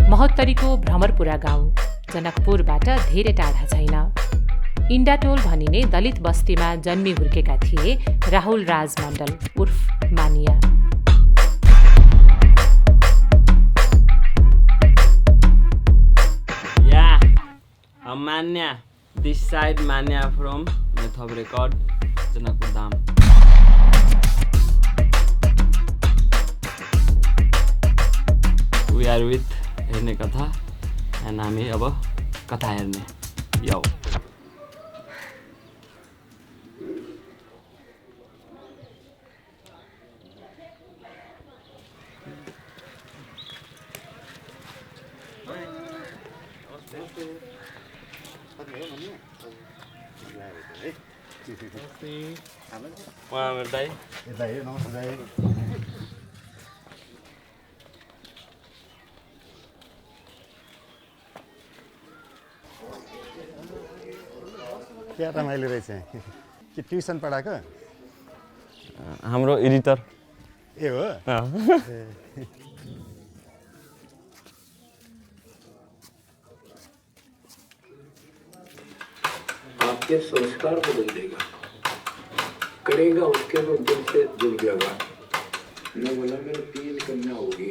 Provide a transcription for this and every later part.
महोत्तरीको भ्रमरपुरा गाउँ जनकपुरबाट धेरै टाढा छैन। इन्डाटोल भनिने दलित बस्तीमा जन्मी हुर्केका थिए राहुल राज मण्डल उर्फ मानिया। I'm Manya. This side Manya from Method Record, Janakpur Dham. We are with हेर्ने कथा and हामी अब कथा हेर्ने यो क्या रमाइलो रहेछ कि ट्युसन पढाएको हाम्रो एडिटर ए हो आपके संस्कार बदल देगा, करेगा उसके तो दिल से जुड़ जाएगा। मैं बोला मेरे 3 कन्या होगी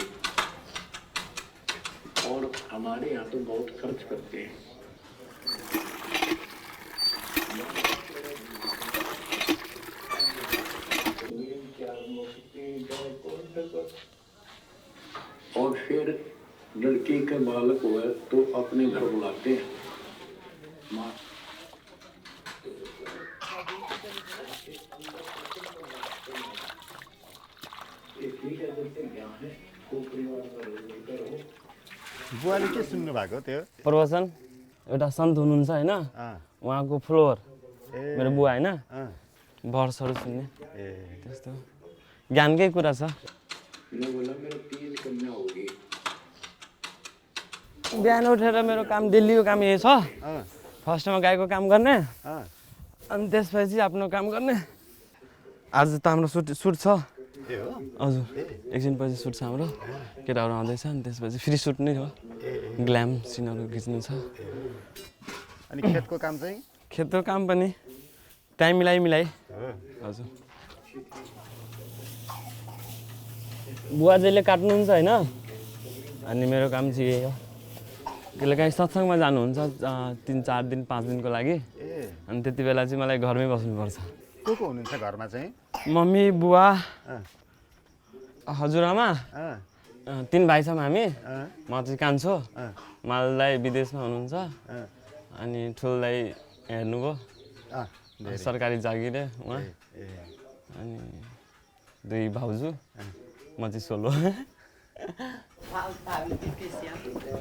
और हमारे यहाँ तो बहुत खर्च करते हैं। और फिर लड़की के बालक हुए तो अपने घर बुलाते हैं। माँ बुवाले के सुन्नु भएको त्यो प्रवचन एउटा सन्त हुनुहुन्छ हैन उहाँको फ्लोर मेरो बुवा हैन वर्षहरु सुन्ने त्यस्तो ज्ञानकै कुरा छ। बिहान उठेर मेरो काम दिल्लीको काम यही छ। फर्स्टमा गाईको काम गर्ने अनि त्यसपछि आफ्नो काम गर्ने। आज त हाम्रो सुट छ हजुर एकछिनपछि सुट छ हाम्रो केटाहरू आउँदैछ अनि त्यसपछि फ्री सुट नै हो ग्ल्याम सिनहरू खिच्नु छ। अनि खेतको काम चाहिँ खेतको काम पनि टाइम मिलाई हजुर बुवाजीले काट्नुहुन्छ हैन अनि मेरो काम चाहिँ यही हो। कहिलेकाहीँ सत्सङ्गमा जानुहुन्छ 3-4 दिन 5 दिनको लागि अनि त्यति बेला चाहिँ मलाई घरमै बस्नुपर्छ। को हुनुहुन्छ घरमा चाहिँ मम्मी बुवा हजुरआमा 3 भाइ छौँ हामी म चाहिँ कान्छो मालदाई विदेशमा हुनुहुन्छ अनि ठुलदाई हेर्नुभयो सरकारी जागिर उहाँ अनि 2 भाउजू म चाहिँ सोलो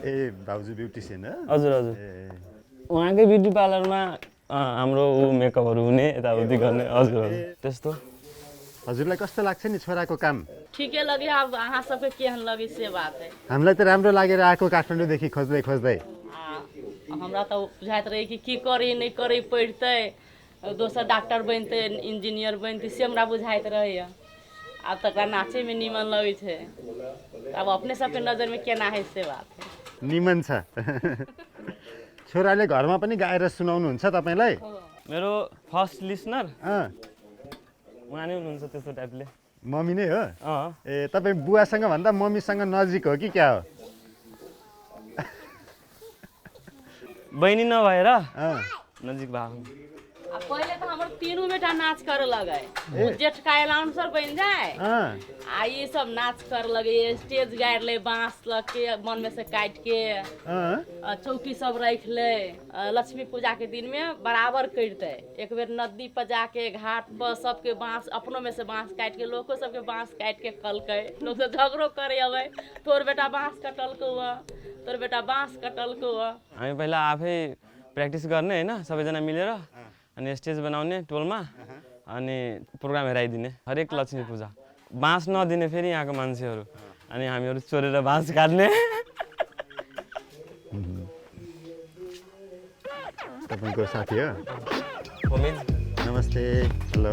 ए भाउजू ब्युटिसियन हजुर हजुर उहाँकै ब्युटी पार्लरमा हाम्रो मेकअपहरू हुने यताउति गर्ने हजुर त्यस्तो। हजुरलाई कस्तो लाग्छ नि छोराको काम ठीकै लाग्यो। अब अहाँ सबके केहन लगे से बात है। हामीलाई त राम्रो लागेर आएको काठमाडौँदेखि खोज्दै हमरा त बुझाइत रहे कि करी नहीं करी पढ़ते दोसर डॉक्टर बनते इंजीनियर बनते से हमरा बुझाइत रहे। अब तक नाचे में निमन लगे छे अब अपने सबके नजर में केना है से बात है। निमन छ छोराले घरमा पनि गाएर सुनाउनुहुन्छ तपाईलाई मेरो फर्स्ट लिसनर उहाँ नै हुनुहुन्छ त्यस्तो टाइपले मम्मी नै हो ए तपाई बुवासँग भन्दा मम्मीसँग नजिक हो कि क्या हो बहिनी नभएर नजिक भएको। पहले तो हमारे 3 बेटा नाच कर लगे जेठ का अलाउंसर बन जाए आ ये सब नाच कर लगे स्टेज गाड़ ले बांस के मन में से काट के चौकी सब रख ले लक्ष्मी पूजा के दिन में बराबर करते। एक बेर नदी पर जाके घाट पर सबके बांस अपनों में से बांस काट के लोगों सबके बांस काट के कल के लोग तो झगड़ो करे अबे तोर बेटा बांस कटल को तोर बेटा बांस कटल को। हामी पहिला आफै प्र्याक्टिस गर्ने हैन सबैजना मिलेर अनि स्टेज बनाउने टोलमा अनि प्रोग्राम हेराइदिने हरेक लक्ष्मी पूजा बाँस नदिने फेरि यहाँको मान्छेहरू अनि हामीहरू चोरेर बाँस काट्ने तपाईँको साथी हो? उमेद नमस्ते, हेलो।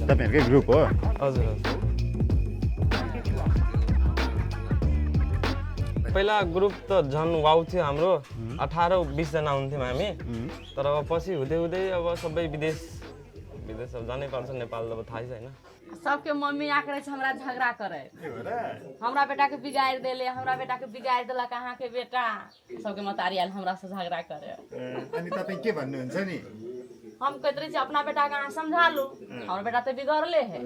तपाईँहरूकै ग्रुप हो? हजुर हजुर पहिला ग्रुप त झन् वाउ थियो हाम्रो 18-20 जना हुन्थ्यौँ हामी तर अब पछि हुँदै हुँदै अब सबै विदेश अब जानै पर्छ नेपाल अब थाहै छैन सबके मम्मी आकर हमरा झगड़ा करे हमरा बेटा के बिगाड़ देले हमरा बेटा के बिगाड़ देला कहाँ के बेटा सबके मतारी आयल हमरा से झगड़ा करे अनि तपाईँ के भन्नुहुन्छ नि? हम कहते रहे अपना बेटा के अहाँ समझा लो हमारा बेटा तो बिगड़ले है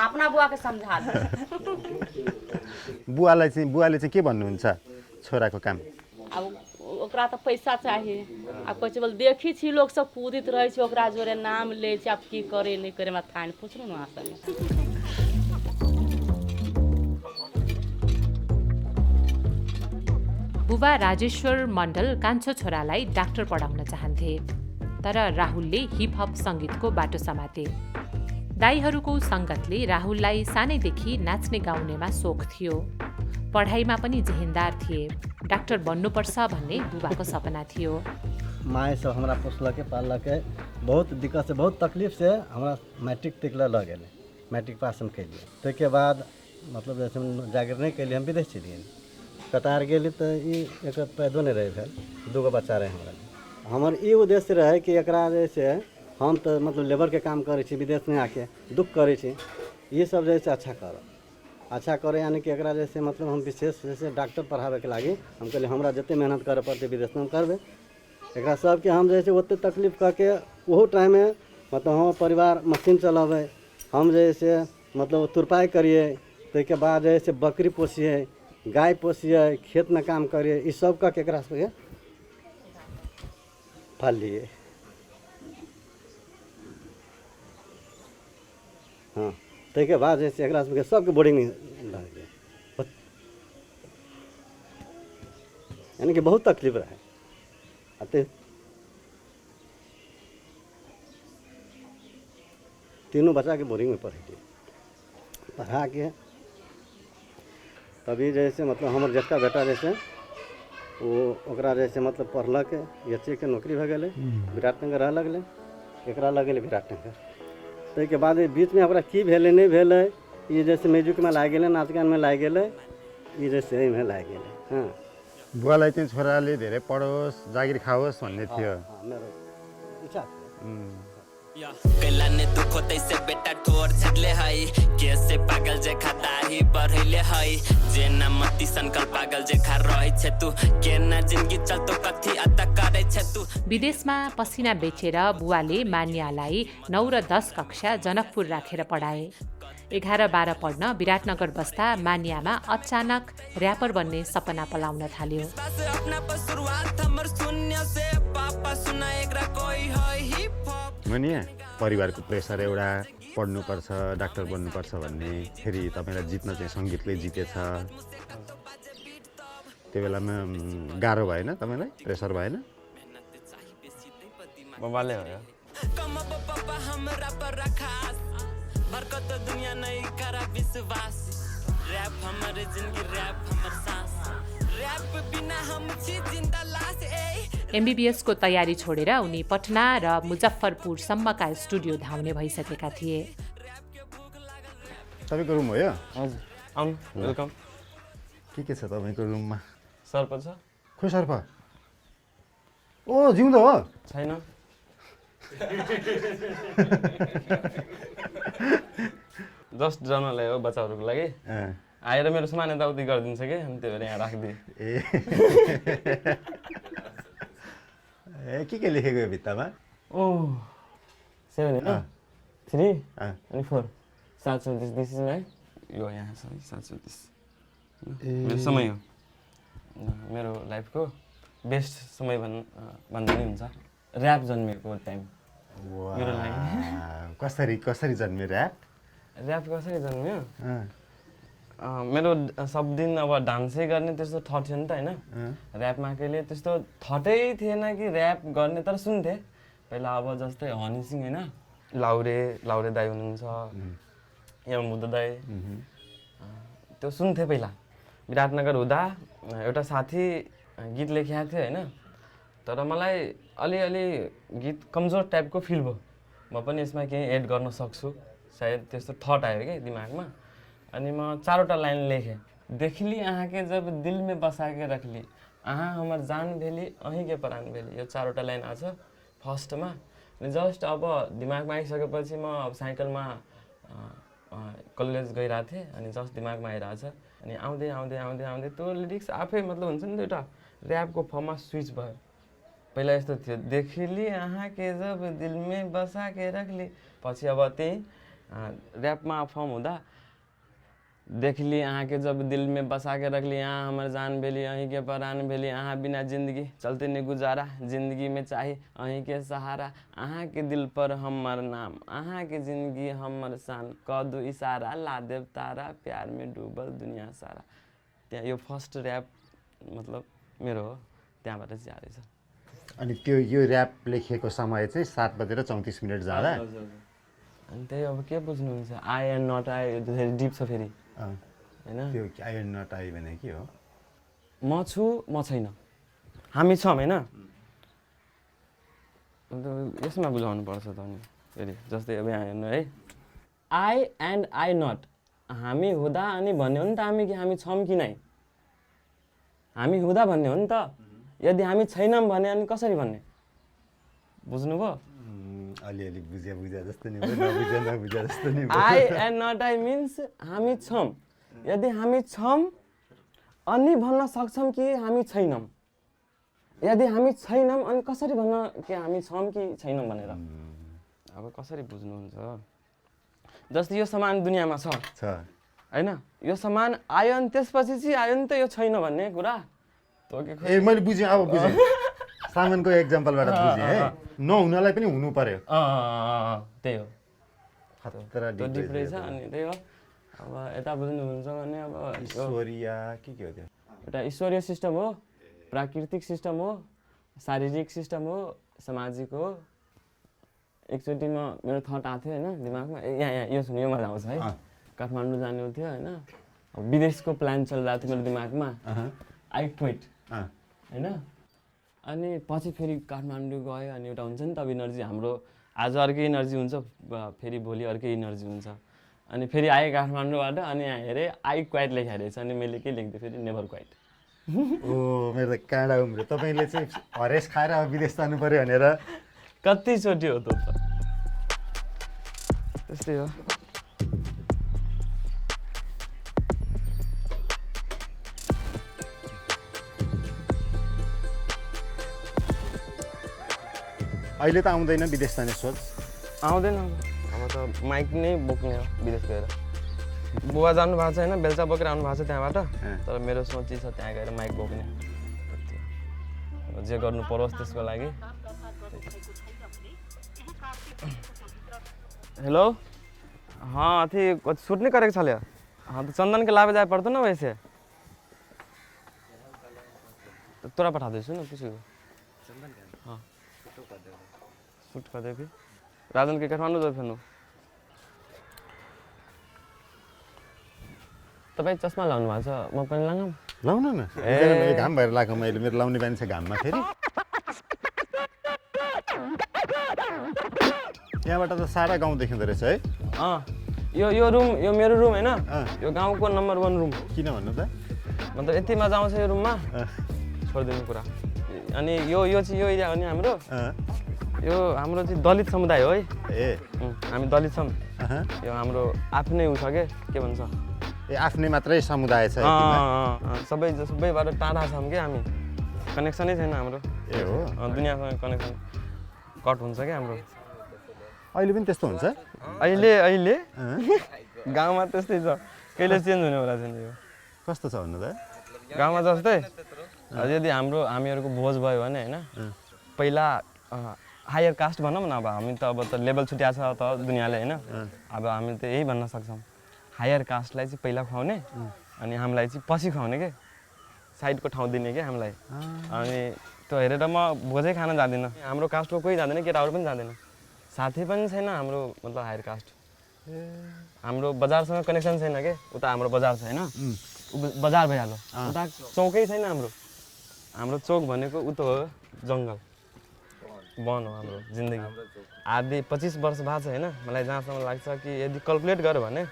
अपना बुआ के समझा लो बुवाले चाहिँ के भन्नुहुन्छ छोराको काम? अब ओकरा तो पैसा चाहिए अब कहै बोल देखी छी लोग सब कूदित रहे छै ओकरा जोरे नाम ले छै अब की करे नहीं करे मैं थान पूछलू ना अहाँ बुबा राजेश्वर मण्डल कान्छो छोरालाई डाक्टर पढाउन चाहन्थे तर राहुलले हिपहप सङ्गीतको बाटो समाते दाइहरूको सङ्गतले राहुललाई सानैदेखि नाच्ने गाउनेमा सोख थियो पढाइमा पनि जेहेन्दार थिए डाक्टर बन्नुपर्छ भन्ने बुबाको सपना थियो माए सब हमरा पोसलकै पाललकै बहुत दिक्कत से बहुत तकलीफ से हमरा मैट्रिक तक लऽ गेलै मैट्रिक पास हम केलिए ताहिके बाद मतलब जैसे जागिर नहीं केलिए हम विदेश चलिए कतार गेली तऽ एक पैदो नहीं रहे भेल 2 बच्चा रहे हमरा हमर ई उद्देश्य रहे कि एकरा जे छै हम तऽ मतलब लेबर के काम करै छी विदेश में आके दुख करै छी ये सब जैसे अच्छा करे यानी कि एकरा जैसे मतलब हम विशेष जैसे डॉक्टर पढ़ावे के लागी हम कहलिए हमरा जते मेहनत करे पड़ते विदेश में हम करबे एकरा सबके हम जैसे ओते तकलीफ करके ओहो टाइम में मतलब हम परिवार मशीन चलावे हम जैसे मतलब तुरपाई करिए ताहिके बाद जैसे बकरी पोसिए गाय पोसिए खेत में काम करिए ई सब का एकरा से फल लिए हाँ ताहिके बाद जैसे एकरा सबके बोर्डिंग लग गया यानी कि बहुत तकलीफ रहे अते तीनों बच्चा के बोर्डिंग में पढ़ा के तभी जैसे मतलब हमारे जेठका बेटा जैसे वो ओकरा जैसे मतलब पढ़लक एच के नौकरी भऽ गेलै विराटनगर रह लगलै एकरा लग गेलै विराटनगर ताहिके बाद बीच में ओकरा की भेलै नहीं भेलै ये जैसे म्यूजिक में लागि गेलै नाच गान में लागि गेलै ये जैसे एहिमे लागि गेलै हाँ बुवालाई चाहिँ छोराले धेरै पढोस् जागिर खाओस् भन्ने थियो मेरो इच्छा थियो कैला ने दुख होते से बेटा ठोर छडले हई कैसे पागल जे खादाही बढ़ैले हई जे न मति संकल्प पागल जे खा रहै छ तू के न जिंदगी चलतो कथि अत करै छ तू विदेशमा पसिना बेचेर बुवाले मान्यालाई 9 र 10 कक्षा जनकपुर राखेर पढाए 11-12 पढ्न विराटनगर बस्दा मान्यामा अचानक र्यापर बन्ने सपना पलाउन थाल्यो मानिया परिवारको प्रेसर एउटा पढ्नुपर्छ डाक्टर बन्नुपर्छ भन्ने फेरि तपाईँलाई जित्न चाहिँ सङ्गीतले जितेछ त्यो बेलामा गाह्रो भएन तपाईँलाई प्रेसर भएन बाबाले हो बरकत दुनिया नहीं करा विश्वास रैप हमारे जिंदगी रैप हमर सांस रैप बिना हम छी जिंदा लाश एमबीबीएस को तयारी छोडेर उनी पटना र मुजफ्फरपुरसम्मका स्टुडियो धाउने भइसकेका थिए तपाईँको रुम हो यो हजुर आउनु वेलकम के छ तपाईँको रुममा सर्प छ खोइ सर्प ओ जिउँदो हो छैन जस्ट जन्मलाई हो बच्चाहरूको लागि आएर मेरो सामान यताउति गरिदिन्छ कि अनि त्यही भएर यहाँ राखिदिएँ के लेखेको यो भित्तामा ओ 7 होइन 3 अनि 4 734 दिस इज है यो यहाँ छ 734 मेरो समय हो मेरो लाइफको बेस्ट समय भन्दा नि हुन्छ ऱ्याप जन्मेको टाइम मेरो लागि कसरी जन्म्यो ऱ्याप कसरी जन्म्यो मेरो सब दिन अब डान्सै गर्ने त्यस्तो थट थियो नि त होइन ऱ्यापमा कहिले त्यस्तो थटै थिएन कि ऱ्याप गर्ने तर सुन्थेँ पहिला अब जस्तै हनी सिंह होइन लाउरे दाई हुनुहुन्छ यहाँ मुद्द दाई त्यो सुन्थेँ पहिला विराटनगर हुँदा एउटा साथी गीत लेखेको थियो होइन तर मलाई अलिअलि गीत कमजोर टाइपको फिल भयो म पनि यसमा केही एड गर्न सक्छु सायद त्यस्तो थट आयो कि दिमागमा अनि म 4वटा लाइन लेखेँ देखली आहाँ के जब दिल में बसा के रखली आहाँ हमर जान भेली अहीं के प्राण भेली यो 4वटा लाइन आछ फर्स्टमा अनि जस्ट अब दिमागमा आइसकेपछि म अब साइकलमा कलेज गइरहेको थिएँ अनि जस्ट दिमागमा आइरहेछ अनि आउँदै आउँदै आउँदै आउँदै त्यो लिरिक्स आफै मतलब हुन्छ नि एउटा ऱ्यापको फर्ममा स्विच भयो पहिला यस्तो थियो देखली आहाँ के जब दिल में बसा के रखली पछि अब त्यही ऱ्यापमा फर्म हुँदा देखली आहाँ के जब दिल में बसा के रखली यहाँ हमर जान भेली अहीं के प्राण भेली आहाँ बिना जिंदगी चलते नहीं गुजारा जिंदगी में चाहे अहीं के सहारा आहाँ के दिल पर हमर नाम आहाँ के जिंदगी हमर शान कदू इशारा ला देव तारा प्यार में डुबल दुनिया सारा त्यहाँ यो फर्स्ट ऱ्याप मतलब मेरो हो त्यहाँबाट चाहिँ आएछ अनि त्यो यो ऱ्याप लेखेको समय चाहिँ 7:34 जाँदा अनि त्यही अब के बुझ्नुहुन्छ I and not I deep छ फेरि हैन त्यो आई एम नट आई भने के हो म छु म छैन हामी छौँ हैन यसमा बुझाउनु पर्छ त अनि फेरि जस्तै अब यहाँ हेर्नु है आई एन्ड आई नट हामी हुँदा अनि भन्ने हो नि त हामी छौँ कि नै हामी हुँदा भन्ने हो नि त यदि हामी छैनौँ भने अनि कसरी भन्ने बुझ्नुभयो अलिअलि बुझ्या जस्तो नि नबुझ्या जस्तो नि I and not I means हामी छौँ यदि हामी छौँ अनि भन्न सक्छौँ कि हामी छैनौँ यदि हामी छैनौँ अनि कसरी भन्न कि हामी छौँ कि छैनौँ भनेर अब कसरी बुझ्नुहुन्छ जस्तै यो सामान दुनियाँमा छ हैन यो सामान आयो अनि त्यसपछि चाहिँ आयो नि त यो छैन भन्ने कुरा ए मैले बुझेँ अब बुझेँ सामानको एक्जाम्पलबाट बुझेँ है नहुनलाई पनि हुनु पर्यो त्यही हो खतरा डिप रहेछ अनि त्यही हो अब यता बुझ्नुहुन्छ भने अब ईश्वरीय के हो त्यो एउटा ईश्वरीय सिस्टम हो प्राकृतिक सिस्टम हो शारीरिक सिस्टम हो सामाजिक हो एकचोटि म मेरो थट आएको थियो होइन दिमागमा यहाँ यो सुन्यो मजा आउँछ है काठमाडौँ जानु थियो होइन अब विदेशको प्लान चलिरहेको थियो मेरो दिमागमा आई क्विट होइन अनि पछि फेरि काठमाडौँ गयो अनि एउटा हुन्छ नि त अब इनर्जी हाम्रो आज अर्कै इनर्जी हुन्छ फेरि भोलि अर्कै इनर्जी हुन्छ अनि फेरि आएँ काठमाडौँबाट अनि यहाँ हेरेँ आई क्वाइट लेखाइ रहेछ अनि मैले के लेख्दै फेरि नेभर क्वाइट ओ मेरो त काँडा उम्रियो तपाईँले चाहिँ हरेस खाएर अब विदेश जानु पर्यो भनेर कतिचोटि हो त त्यस्तै हो अहिले त आउँदैन विदेश जाने सोच आउँदैन अब त माइक नै बोक्ने हो विदेश गएर बुवा जानु भएको छ होइन बेलचा बोकेर आउनु भएको छ त्यहाँबाट तर मेरो सोची छ त्यहाँ गएर माइक बोक्ने जे गर्नु परोस् त्यसको लागि हेलो हाँ अथी शूट नहीं करे छले हाँ तो चंदन के लावे जाए पड़तो ना वैसे तो तोरा पठा दे न किसी को चंदन के हाँ शूट कर दे फिर राजन के काठमाडौँ जाऊ फेर्नु तपाईँ चस्मा लाउनु भएको छ म पनि लगाऊँ लाउनु न मैले घाम भएर लगाएको मैले मेरो लाउने बानी छ घाममा फेरि यहाँबाट त सारा गाउँ देखिँदो रहेछ है यो रुम यो मेरो रुम हैन यो गाउँको नम्बर 1 रुम किन भन्नु त मतलब यति मजा आउँछ यो रुममा छोडिदिनु कुरा अनि यो चाहिँ यो एरिया हो नि हाम्रो यो हाम्रो चाहिँ दलित समुदाय हो है ए हामी दलित छौँ यो हाम्रो आफ्नै उ छ के भन्छ ए आफ्नै मात्रै समुदाय छ सबैबाट टाढा छौँ कि हामी कनेक्सनै छैन हाम्रो ए हो दुनियाँसँग कनेक्सन कट हुन्छ क्या हाम्रो अहिले पनि त्यस्तो हुन्छ अहिले गाउँमा त्यस्तै छ कहिले चेन्ज हुने होला छैन यो कस्तो छ भन्नु त गाउँमा जस्तै यदि हामीहरूको भोज भयो भने होइन पहिला हायर कास्ट भनौँ न अब हामी त अब त लेभल छुट्या छ त दुनियाँले होइन अब हामी त यही भन्न सक्छौँ हायर कास्टलाई चाहिँ पहिला खुवाउने अनि हामीलाई चाहिँ पछि खुवाउने के साइडको ठाउँ दिने के हामीलाई अनि त्यो हेरेर म भोजै खान जाँदिनँ हाम्रो कास्टको कोही जाँदैन केटाहरू पनि जाँदैन साथी पनि छैन हाम्रो मतलब हायर कास्ट हाम्रो बजारसँग कनेक्सन छैन के उता हाम्रो बजार छ होइन बजार भइहाल्यो उता चौकै छैन हाम्रो चौक भनेको उतो हो जङ्गल वन हो हाम्रो जिन्दगी आधी 25 वर्ष भएको छ होइन मलाई जहाँसम्म लाग्छ कि यदि क्यालकुलेट गर्यो भने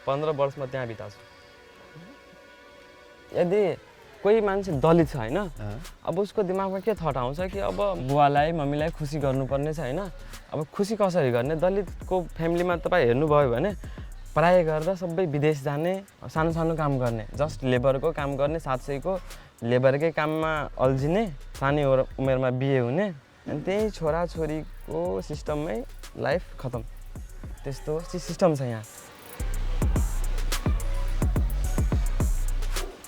15 वर्षमा त्यहाँ बिताउँछु यदि कोही मान्छे दलित छ होइन अब उसको दिमागमा के थट आउँछ कि अब बुवालाई मम्मीलाई खुसी गर्नुपर्ने छ होइन अब खुसी कसरी गर्ने दलितको फ्यामिलीमा तपाईँ हेर्नुभयो भने पढाइ गरेर सबै विदेश जाने सानो सानो काम गर्ने जस्ट लेबरको काम गर्ने 700 को लेबरकै काममा अल्झिने सानै उमेरमा बिहे हुने अनि त्यही छोराछोरीको सिस्टममै लाइफ खतम त्यस्तो सिस्टम छ यहाँ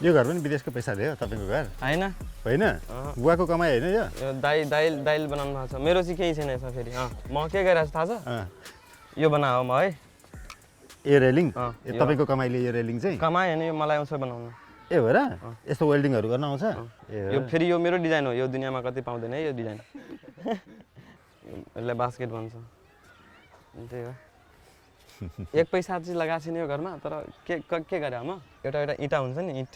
यो घर पनि विदेशको पैसा दियो तपाईँको घर होइन होइन बुवाको कमाइ होइन यो यो दाइल बनाउनु भएको छ मेरो चाहिँ केही छैन यसमा फेरि म के गरिरहेको छु थाहा छ यो बनाऊ म है यो रेलिङ तपाईँको कमाइले यो रेलिङ चाहिँ कमाइ होइन यो मलाई आउँछ बनाउनु ए हो र यस्तो वेल्डिङहरू गर्न आउँछ यो फेरि यो मेरो डिजाइन हो यो दुनियाँमा कतै पाउँदैन है यो डिजाइन यसलाई बास्केट भन्छ त्यही हो एक पैसा चाहिँ लगाएको छैन यो घरमा तर के गरे म एउटा इँटा हुन्छ नि इँट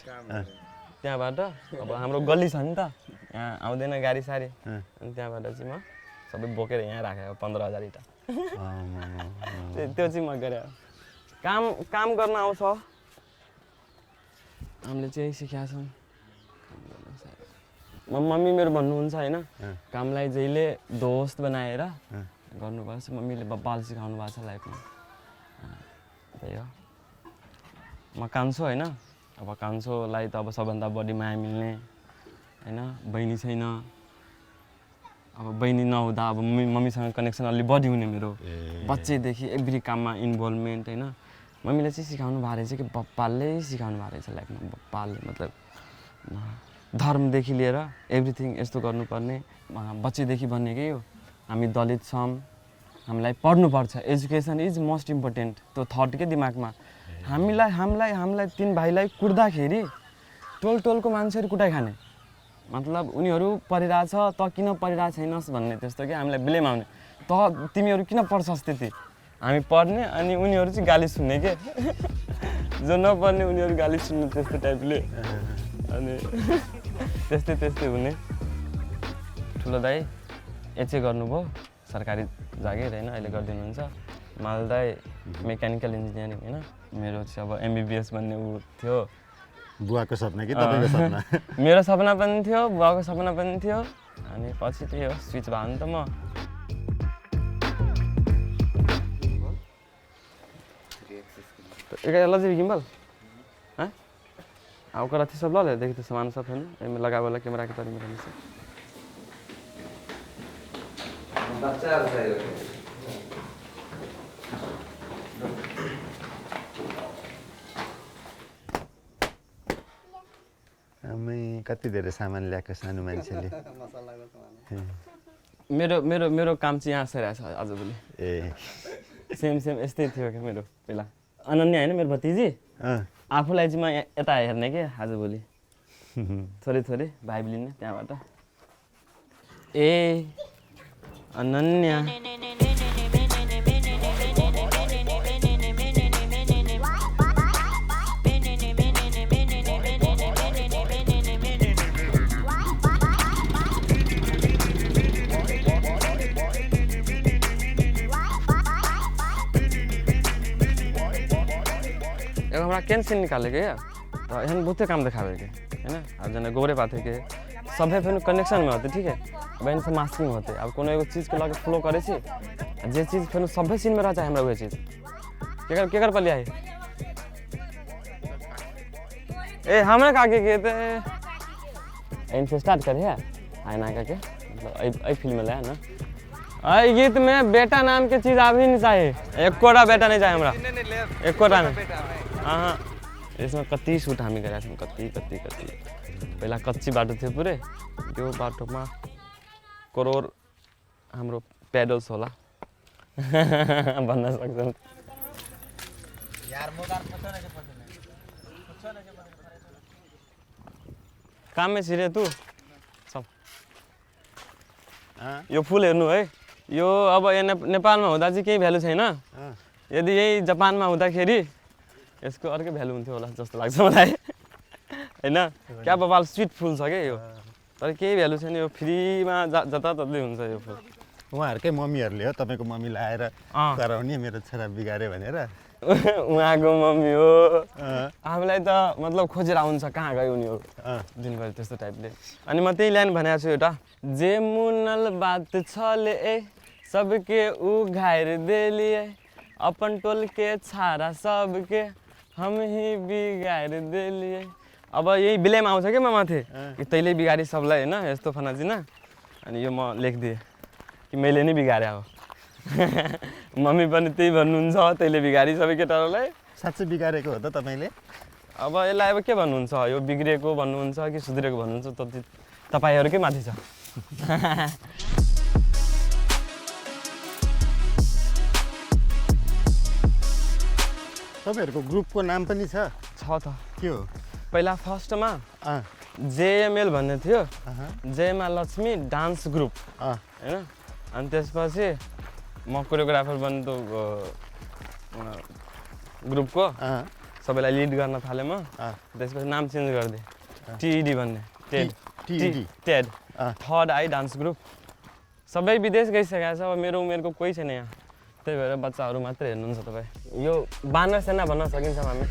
त्यहाँबाट अब हाम्रो गल्ली छ नि त यहाँ आउँदैन गाडी सारी अनि त्यहाँबाट चाहिँ म सबै बोकेर यहाँ राखेको 15,000 इँटा त्यो चाहिँ म गरेँ काम गर्न आउँछ हामीले चाहिँ सिकाएको छौँ मम्मी मेरो भन्नुहुन्छ होइन कामलाई जहिले दोस्त बनाएर गर्नुपर्छ मम्मीले बब्बाल सिकाउनु भएको छ लाइफमा त्यही हो म कान्छु होइन अब कान्छोलाई त अब सबभन्दा बढी माया मिल्ने होइन बहिनी छैन अब बहिनी नहुँदा अब मम्मीसँग कनेक्सन अलि बढी हुने मेरो बच्चैदेखि एभ्री काममा इन्भल्भमेन्ट होइन मम्मीले चाहिँ सिकाउनु भएको रहेछ कि बप्पाले सिकाउनु भएको रहेछ लाइफमा बप्पाले मतलब धर्मदेखि लिएर एभ्रिथिङ यस्तो गर्नुपर्ने बच्चैदेखि भन्नेकै हो हामी दलित छौँ हामीलाई पढ्नुपर्छ एजुकेसन इज मोस्ट इम्पोर्टेन्ट त्यो थट के दिमागमा हामीलाई 3 भाइलाई कुट्दाखेरि टोलको मान्छेहरू कुटाइ खाने मतलब उनीहरू पढिरहेछ त किन पढिरहेको छैनस् भन्ने त्यस्तो कि हामीलाई ब्लेम आउने त तिमीहरू किन पढ्छस् त्यति हामी पढ्ने अनि उनीहरू चाहिँ गाली सुन्ने के जो नपढ्ने उनीहरू गाली सुन्ने त्यस्तो टाइपले अनि त्यस्तै हुने ठुलो दाइ एचए गर्नुभयो सरकारी जागिर होइन अहिले गरिदिनुहुन्छ मालदाई मेकानिकल इन्जिनियरिङ होइन मेरो चाहिँ अब एमबिबिएस भन्ने ऊ थियो बुवाको सपना कि तपाईँको सपना मेरो सपना पनि थियो बुवाको सपना पनि थियो अनि पछि त्यही हो स्विच भयो नि त म एक लजी गिम्बल हाँ आपका रात सब ला ले देखिए तो सामान सब है ना मैं लगा वाला कैमरा के तारी में रहने से मैं कति धेरै सामान ल्याएको सानो मान्छेले मेरो काम चाहिँ यहाँ सर आजभोलि ए सेम यस्तै थियो क्या मेरो पहिला अनन्या होइन मेरो भतिजी आफूलाई चाहिँ म यता हेर्ने के आजभोलि थोरै भाइब लिने त्यहाँबाट ए अनन्या हमारा कैंसिल निकाले गए तो यहाँ बहुते काम दिखावे के है ना अब जना गोरे पाते के सभे फिर कनेक्शन में होते ठीक है बहन से मास्किंग होते अब कोनो एगो चीज के लगे फ्लो करे छी जे चीज फिर सभे सीन में रहता है हमरा वही चीज के कर पलिया है ए हमरा का के ते इन से स्टार्ट करे है आईना का के मतलब आई फिल्म में लाया ना आई गीत में बेटा नाम के चीज आ भी नहीं चाहिए एक कोड़ा बेटा नहीं चाहिए हमरा एक कोड़ा नहीं हाँ यसमा कति सुट हामी गरेका छौँ कति पहिला कच्ची बाटो थियो पुरै त्यो बाटोमा करोड हाम्रो पेडल्स होला भन्न सक्छौँ काम में छिरे तू सब यो फुल हेर्नु है यो अब नेपालमा हुँदा चाहिँ केही भ्यालु छैन यदि यही जापानमा हुँदाखेरि यसको अर्कै भ्यालु हुन्थ्यो होला जस्तो लाग्छ मलाई हैन क्या बबाल स्वीट फुल छ के यो तर केही भ्यालु छैन यो फ्रीमा जताततै हुन्छ यो फुल उहाँहरूकै मम्मीहरूले हो तपाईँको मम्मी लाएर कराउने मेरो छोरा बिगाऱ्यो भनेर उहाँको मम्मी हो आफूलाई त मतलब खोजेर आउँछ कहाँ गयो उनीहरू दिनभरि त्यस्तो टाइपले अनि म त्यही लाइन भनेको छु एउटा जे मुनल बात छले ए सबके ऊ घायर देलिए अपन टोल के छारा सबके हम ही बिगाएर देलिए अब यही बिलेम आउँछ क्या म माथि कि तैँले बिगारी सबलाई होइन यस्तो फनाजिना अनि यो म लेखिदिएँ कि मैले नै बिगारे अब मम्मी पनि त्यही भन्नुहुन्छ तैँले बिगारी सबै केटाहरूलाई साँच्चै बिगारेको हो त तपाईँले अब यसलाई अब के भन्नुहुन्छ यो बिग्रेको भन्नुहुन्छ कि सुध्रेको भन्नुहुन्छ तपाईँहरूकै माथि छ तपाईँहरूको ग्रुपको नाम पनि छ त के हो पहिला फर्स्टमा जेएमएल भन्ने थियो जयमा लक्ष्मी डान्स ग्रुप होइन अनि त्यसपछि म कोरियोग्राफर बन्नु ग्रुपको सबैलाई लिड गर्न थालेँ म त्यसपछि नाम चेन्ज गरिदिएँ टिडी भन्ने Ted third I dance group सबै विदेश गइसकेको छ अब मेरो उमेरको कोही छैन यहाँ त्यही भएर बच्चाहरू मात्रै हेर्नुहुन्छ तपाईँ यो बानर सेना भन्न सकिन्छ हामी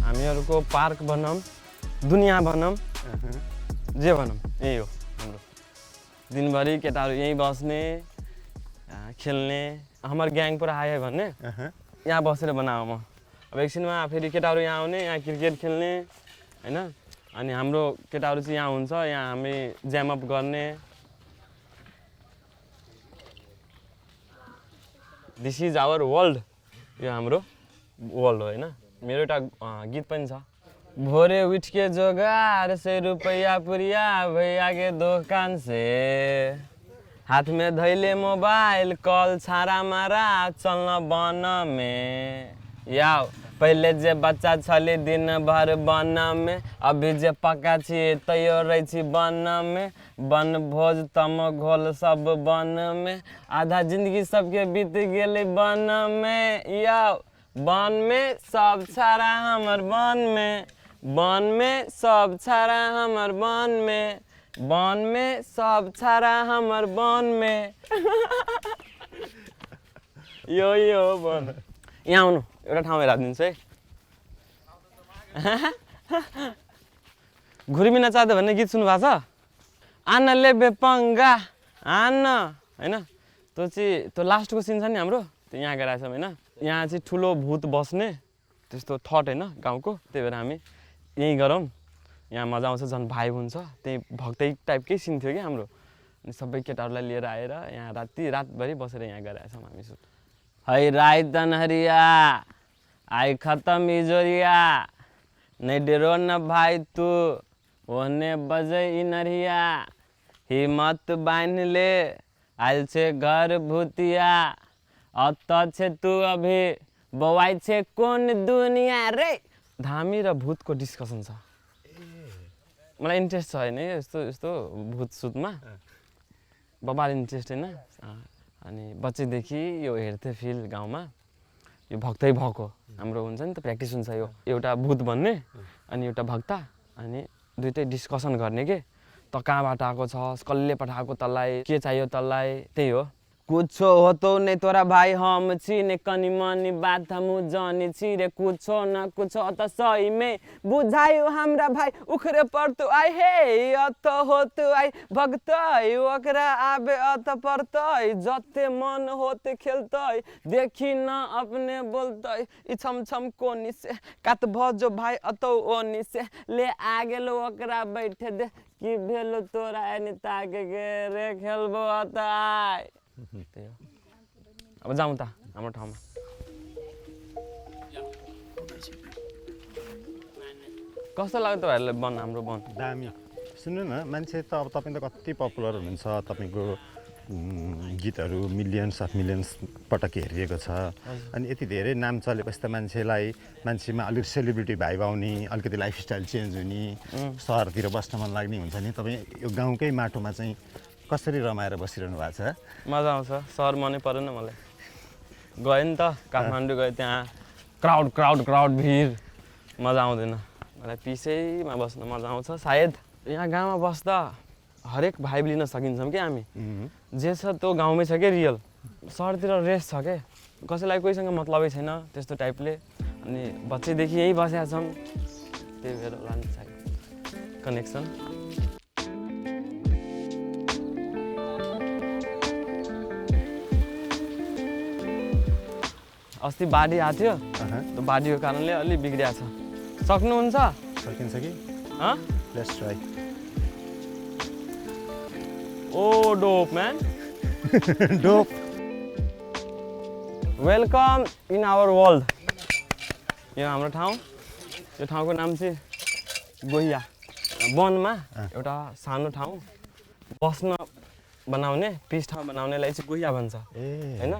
हामीहरूको पार्क भनौँ दुनियाँ भनौँ जे भनौँ यही हो हाम्रो दिनभरि केटाहरू यहीँ बस्ने खेल्ने हाम्रो ग्याङ पुरा आयो भने यहाँ बसेर बनाऊ म अब एकछिनमा फेरि केटाहरू यहाँ आउने यहाँ क्रिकेट खेल्ने होइन अनि हाम्रो केटाहरू चाहिँ यहाँ हुन्छ यहाँ हामी ज्यामअप गर्ने दिस इज आवर वर्ल्ड यो हाम्रो वर्ल्ड हो होइन मेरो एउटा गीत पनि छ भोरे उठ के जोगार 100 रुपया पुरिया भैया के दुकान से हाथ में धैले मोबाइल कॉल छाड़ा मारा चलना बन में याओ पहले जे बच्चा छली दिन भर बन में अभी जे पक्का छी तैयो रही छी बन में बन भोज तम घोल सब बन में आधा जिंदगी सबके बीत गेले बन में याओ बन में सब छाड़ा हमर बन में सब छाड़ा हमर बन में सब छाड़ा हमर बन में यो बन यहाँ आउनु एउटा ठाउँ हेराइदिन्छु है घुर्मिन चाहँदै भन्ने गीत सुन्नु भएको छ आन लेबे पंगा आन होइन त्यो चाहिँ त्यो लास्टको सिन छ नि हाम्रो त्यो यहाँ गइरहेछौँ होइन यहाँ चाहिँ ठुलो भूत बस्ने त्यस्तो थट होइन गाउँको त्यही भएर हामी यहीँ गरौँ यहाँ मजा आउँछ झन् भाइब हुन्छ त्यही भक्तै टाइपकै सिन थियो कि हाम्रो अनि सबै केटाहरूलाई लिएर आएर यहाँ रातभरि बसेर यहाँ गइरहेछौँ हामी सुट है राई तनहरिया आई खत्म इजोरिया नहीं डरो न भाई तू होने बजे इनरिया हिम्मत बांध ले आयल छे घर भूतिया अत छे तू अभी बवाई छे कौन दुनिया रे धामी र भूतको डिस्कसन छ मलाई इन्ट्रेस्ट छ होइन यस्तो यस्तो भूत सुतमा बबाल इन्ट्रेस्ट होइन अनि बच्चैदेखि यो हेर्थेँ फिल गाउँमा यो भक्तै भएको हाम्रो हुन्छ नि त प्र्याक्टिस हुन्छ यो एउटा भूत भन्ने अनि एउटा भक्ता अनि दुइटै डिस्कसन गर्ने के त कहाँबाट आएको छ कसले पठाएको तँलाई के चाहियो तँलाई त्यही हो कुछो हो तो नहीं तोरा भाई हम छी ने कनी मनी बात हम जानी छी रे कुछो न कुछो त सही में बुझायो हमरा भाई उखरे पर तो आई हे अत हो तो आई भगतै ओकरा आबे अत पड़तै जते मन होते खेलतै देखी न अपने बोलतै ई छम छम कोनी से कात भजो भाई अतौ ओनी से ले आ गेलो ओकरा बैठे दे की भेलो तोरा एनी ताके गे रे खेलबो अत आइ त्यही हो अब जाउँ त हाम्रो ठाउँमा कस्तो लाग्यो तपाईँहरूलाई वन हाम्रो वन दामी सुन्नु न मान्छे त अब तपाईँ त कति पपुलर हुनुहुन्छ तपाईँको गीतहरू मिलियन्स पटक हेरिएको छ अनि यति धेरै नाम चलेपछि त मान्छेमा अलिक सेलिब्रिटी भाइब आउने अलिकति लाइफस्टाइल चेन्ज हुने सहरतिर बस्न मन लाग्ने हुन्छ नि तपाईँ यो गाउँकै माटोमा चाहिँ कसरी रमाएर बसिरहनु भएको छ? मजा आउँछ। सहर मनै परेन मलाई। गएँ नि त काठमाडौँ गएँ, त्यहाँ क्राउड भिड, मजा आउँदैन मलाई। पिसैमा बस्न मजा आउँछ सायद। यहाँ गाउँमा बस्दा हरेक भाइब लिन सकिन्छौँ क्या हामी। जे छ त्यो गाउँमै छ क्या रियल। सहरतिर रेस्ट छ क्या, कसैलाई कोहीसँग मतलबै छैन त्यस्तो टाइपले। अनि बच्चैदेखि यही बसेका छौँ, त्यही भएर होला नि सायद कनेक्सन। अस्ति बाढी आएको थियो, त्यो बाढीको कारणले अलि बिग्रिया छ। सक्नुहुन्छ? सकिन्छ कि? Let's try. Oh dope man. Dope. Welcome in our world. यो हाम्रो ठाउँ, यो ठाउँको नाम चाहिँ गोहिया। वनमा एउटा सानो ठाउँ, बस्न बनाउने, पिस ठाउँ बनाउनेलाई चाहिँ गोहिया भन्छ होइन।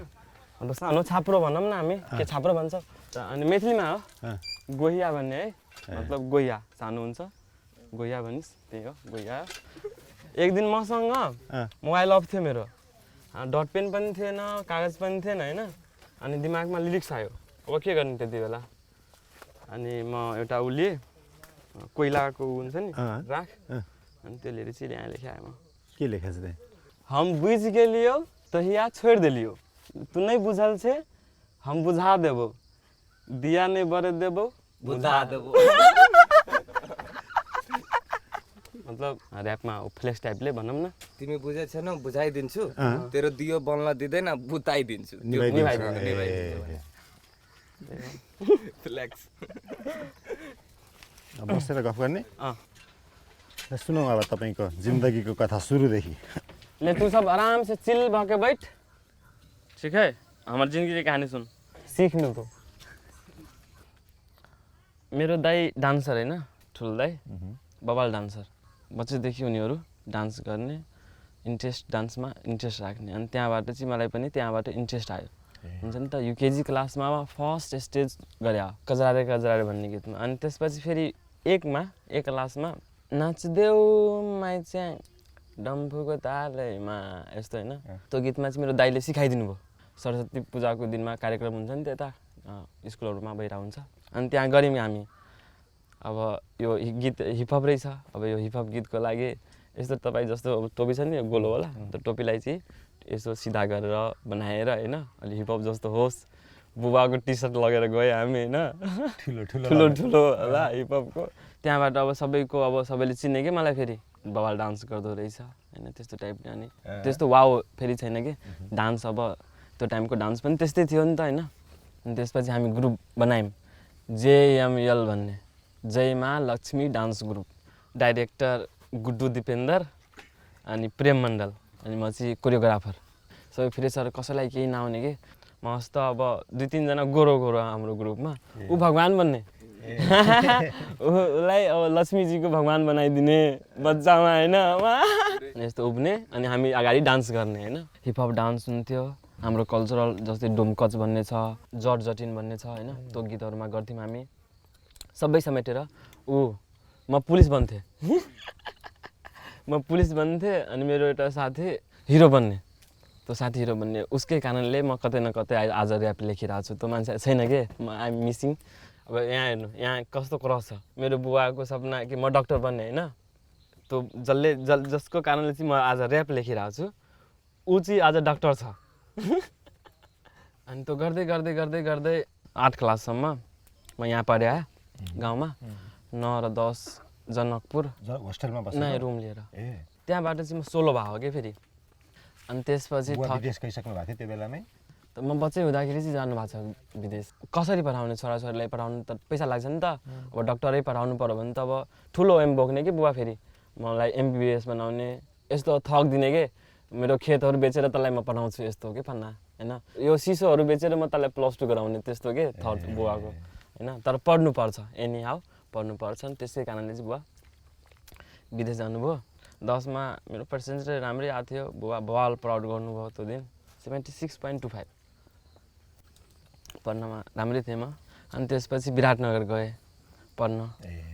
अन्त सानो छाप्रो भनौँ न हामी, के छाप्रो भन्छ। अनि मैथिलीमा हो गोहिया भन्ने है, मतलब गोहिया सानो हुन्छ, गोहिया भनिस् त्यही हो गोहिया। एक दिन मसँग मोबाइल अफ थियो मेरो, डट पेन पनि थिएन, कागज पनि थिएन होइन। अनि दिमागमा लिरिक्स आयो, अब के गर्ने त्यति बेला। अनि म एउटा उ लिएँ, कोइलाको हुन्छ नि राख, अनि त्यो लिएर चाहिँ यहाँ लेखाएँ म। के लेखेको छ त्यहाँ? हम बुझ गेलियो तहिया छोड़ देलियो, तू नहीं बुझल छे हम बुझा देबो, दिया नहीं बरे देबो बुझा देबो। मतलब ऱ्यापमा फ्लेक्स टाइपले भनौँ न। तिमी बुझे छैन बुझाइदिन्छु, तेरो दियो बल्न दिँदैन बुताइदिन्छु। फ्लेक्स बसेर गफ गर्ने। सुनौ अब तपाईँको जिन्दगीको कथा सुरुदेखि। ले तू सब आराम से चिल भके बैठ, ठीक है? हमारी जिंदगी की कहानी सुन, सीख्नु तो। मेरो दाई डान्सर होइन, ठुलो दाई बबाल डान्सर। बच्चैदेखि उनीहरू डान्स गर्ने, डान्समा इन्ट्रेस्ट राख्ने। अनि त्यहाँबाट चाहिँ मलाई पनि त्यहाँबाट इन्ट्रेस्ट आयो। हुन्छ नि त, युकेजी क्लासमा फर्स्ट स्टेज गरे कजरारे कजरारे भन्ने गीतमा। अनि त्यसपछि फेरि एक क्लासमा नाच्देऊ माइच्याङ डम्फुको तालैमा, यस्तो होइन। त्यो गीतमा चाहिँ मेरो दाइले सिकाइदिनु भयो। सरस्वती पूजाको दिनमा कार्यक्रम हुन्छ नि त्यता स्कुलहरूमा भइरहेको हुन्छ। अनि त्यहाँ गऱ्यौँ हामी। अब यो गीत हिपहप रहेछ, अब यो हिपहप गीतको लागि यस्तो तपाईँ जस्तो अब टोपी छ नि, गोलो होला, त्यो टोपीलाई चाहिँ यसो सिधा गरेर बनाएर होइन, अलि हिपहप जस्तो होस्। बुबाको टी सर्ट लगेर गयो हामी होइन, ठुलो होला हिपहपको। त्यहाँबाट अब सबैले चिने कि मलाई फेरि बबाल डान्स गर्दो रहेछ होइन, त्यस्तो टाइपले। अनि त्यस्तो वाउ फेरि छैन कि डान्स। अब त्यो टाइमको डान्स पनि त्यस्तै थियो नि त होइन। अनि त्यसपछि हामी ग्रुप बनायौँ JML भन्ने, Jayama Laxmi dance group. Director Guddu Dipendar अनि प्रेम मण्डल, अनि म चाहिँ कोरियोग्राफर। सबै फ्रेसर, कसैलाई केही नआउने कि म त अब 2-3 जना गोरो हाम्रो ग्रुपमा। ऊ भगवान् बन्ने, उसलाई अब लक्ष्मीजीको भगवान् बनाइदिने बच्चामा होइन, यस्तो उब्ने। अनि हामी अगाडि डान्स गर्ने होइन। हिपहप डान्स हुन्थ्यो हाम्रो कल्चरल, जस्तै डोमकच भन्ने छ, जट जटिन भन्ने छ होइन। त्यो गीतहरूमा गर्थ्यौँ हामी सबै समेटेर। म पुलिस बन्थेँ अनि मेरो एउटा साथी हिरो बन्ने। त्यो साथी हिरो बन्ने, उसकै कारणले म कतै न कतै आज ऱ्याप लेखिरहेको छु। त्यो मान्छे छैन कि, आइ एम मिसिङ। अब यहाँ हेर्नु, यहाँ कस्तो क्रस छ। मेरो बुवाको सपना कि म डक्टर बन्ने होइन, त्यो जसको कारणले चाहिँ म आज ऱ्याप लेखिरहेको छु, ऊ चाहिँ आज डक्टर छ। अनि त्यो गर्दै 8 क्लाससम्म म यहाँ पढेँ गाउँमा। 9 र 10 जनकपुर होस्टेलमा बस्नु, नयाँ रुम लिएर। त्यहाँबाट चाहिँ म सोलो भएको कि फेरि। अनि त्यसपछि विदेश गइसक्नु भएको थियो त्यो बेलामै? त म बच्चै हुँदाखेरि चाहिँ जानुभएको छ विदेश। कसरी पठाउने, छोराछोरीलाई पठाउनु त पैसा लाग्छ नि त। अब डक्टरै पठाउनु पऱ्यो भने त अब ठुलो एम बोक्ने कि बुवा, फेरि मलाई MBBS बनाउने, यस्तो थक दिने कि मेरो खेतहरू बेचेर तँलाई म पठाउँछु यस्तो के फन्ना होइन। यो सिसोहरू बेचेर म तँलाई +2 गराउने, त्यस्तो के थट बुवाको होइन। तर पढ्नुपर्छ, एनी हाउ पढ्नुपर्छ। त्यसै कारणले चाहिँ बुवा विदेश जानुभयो। 10मा मेरो पर्सेन्टेज राम्रै आएको थियो। बुवा बवाल प्राउड गर्नुभयो त्यो दिन, 76.25 पढ्नमा राम्रै थिएँ म। अनि त्यसपछि विराटनगर गएँ पढ्न,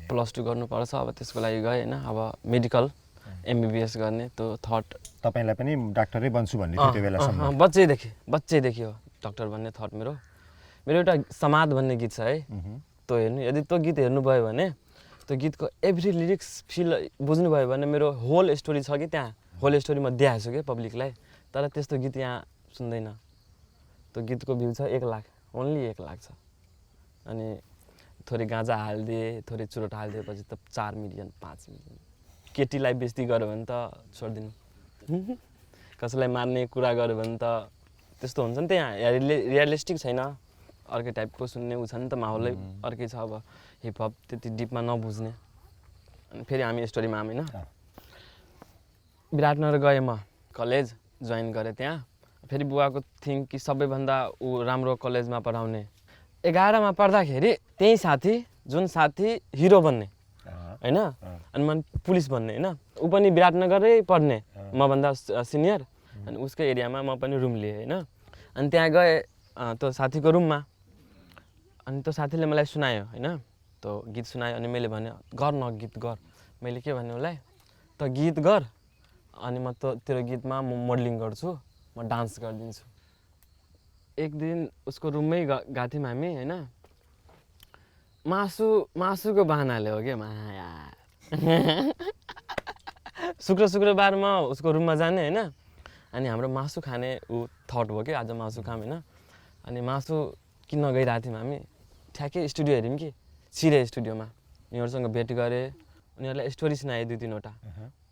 +2 गर्नुपर्छ अब त्यसको लागि गएँ होइन। अब मेडिकल MBBS गर्ने त्यो थट तपाईँलाई पनि डाक्टरै बन्छु भन्ने थियो त्यो बेलासम्म? बच्चैदेखि हो डक्टर भन्ने थट मेरो एउटा समाद भन्ने गीत छ है, त्यो हेर्नु, यदि त्यो गीत हेर्नुभयो भने त्यो गीतको एभ्री लिरिक्स फिल बुझ्नुभयो भने मेरो होल स्टोरी छ कि त्यहाँ, होल स्टोरी म देखाएको छु कि पब्लिकलाई। तर त्यस्तो गीत यहाँ सुन्दैन। त्यो गीतको भ्यू छ 1 लाख, ओन्ली 1 लाख छ। अनि थोरै गाँजा हालिदिए, थोरै चुरोट हालिदिएपछि त 4 मिलियन 5 मिलियन। केटीलाई बेइज्जती गर्यो भने त छोडिदिनु, कसैलाई मार्ने कुरा गर्यो भने त त्यस्तो हुन्छ नि त। यहाँ रियलिस्टिक छैन, अर्कै टाइपको सुन्ने उ छ नि त, माहौलै अर्कै छ। अब हिपहप त्यति डिपमा नबुझ्ने। अनि फेरि हामी स्टोरीमा आऊँ होइन। विराटनगर गएँ म, कलेज जोइन गरेँ त्यहाँ। फेरि बुवाको थिङ कि सबैभन्दा ऊ राम्रो कलेजमा पढाउने। 11मा पढ्दाखेरि त्यही साथी, जुन साथी हिरो बन्ने होइन, अनि म पुलिस बन्ने होइन, ऊ पनि विराटनगरै पढ्ने, मभन्दा सिनियर। अनि उसकै एरियामा म पनि रुम लिएँ होइन। अनि त्यहाँ गएँ त्यो साथीको रुममा। अनि त्यो साथीले मलाई सुनायो होइन, त्यो गीत सुनायो। अनि मैले भने गर न गीत गर। मैले के भने उसलाई, त गीत गर अनि म तेरो गीतमा म मोडलिङ गर्छु, म डान्स गरिदिन्छु। एक दिन उसको रुममै गएको थियौँ हामी होइन। मासुको बहानाले हो क्या माया। शुक्रबार म उसको रुममा जाने होइन। अनि हाम्रो मासु खाने ऊ थट भयो कि आज मासु खाऊँ होइन। अनि मासु किन्न गइरहेको थियौँ हामी। ठ्याक्कै स्टुडियो हेऱ्यौँ कि, छिरे स्टुडियोमा उनीहरूसँग भेट गरेँ। उनीहरूलाई स्टोरी सुनाएँ 2-3वटा।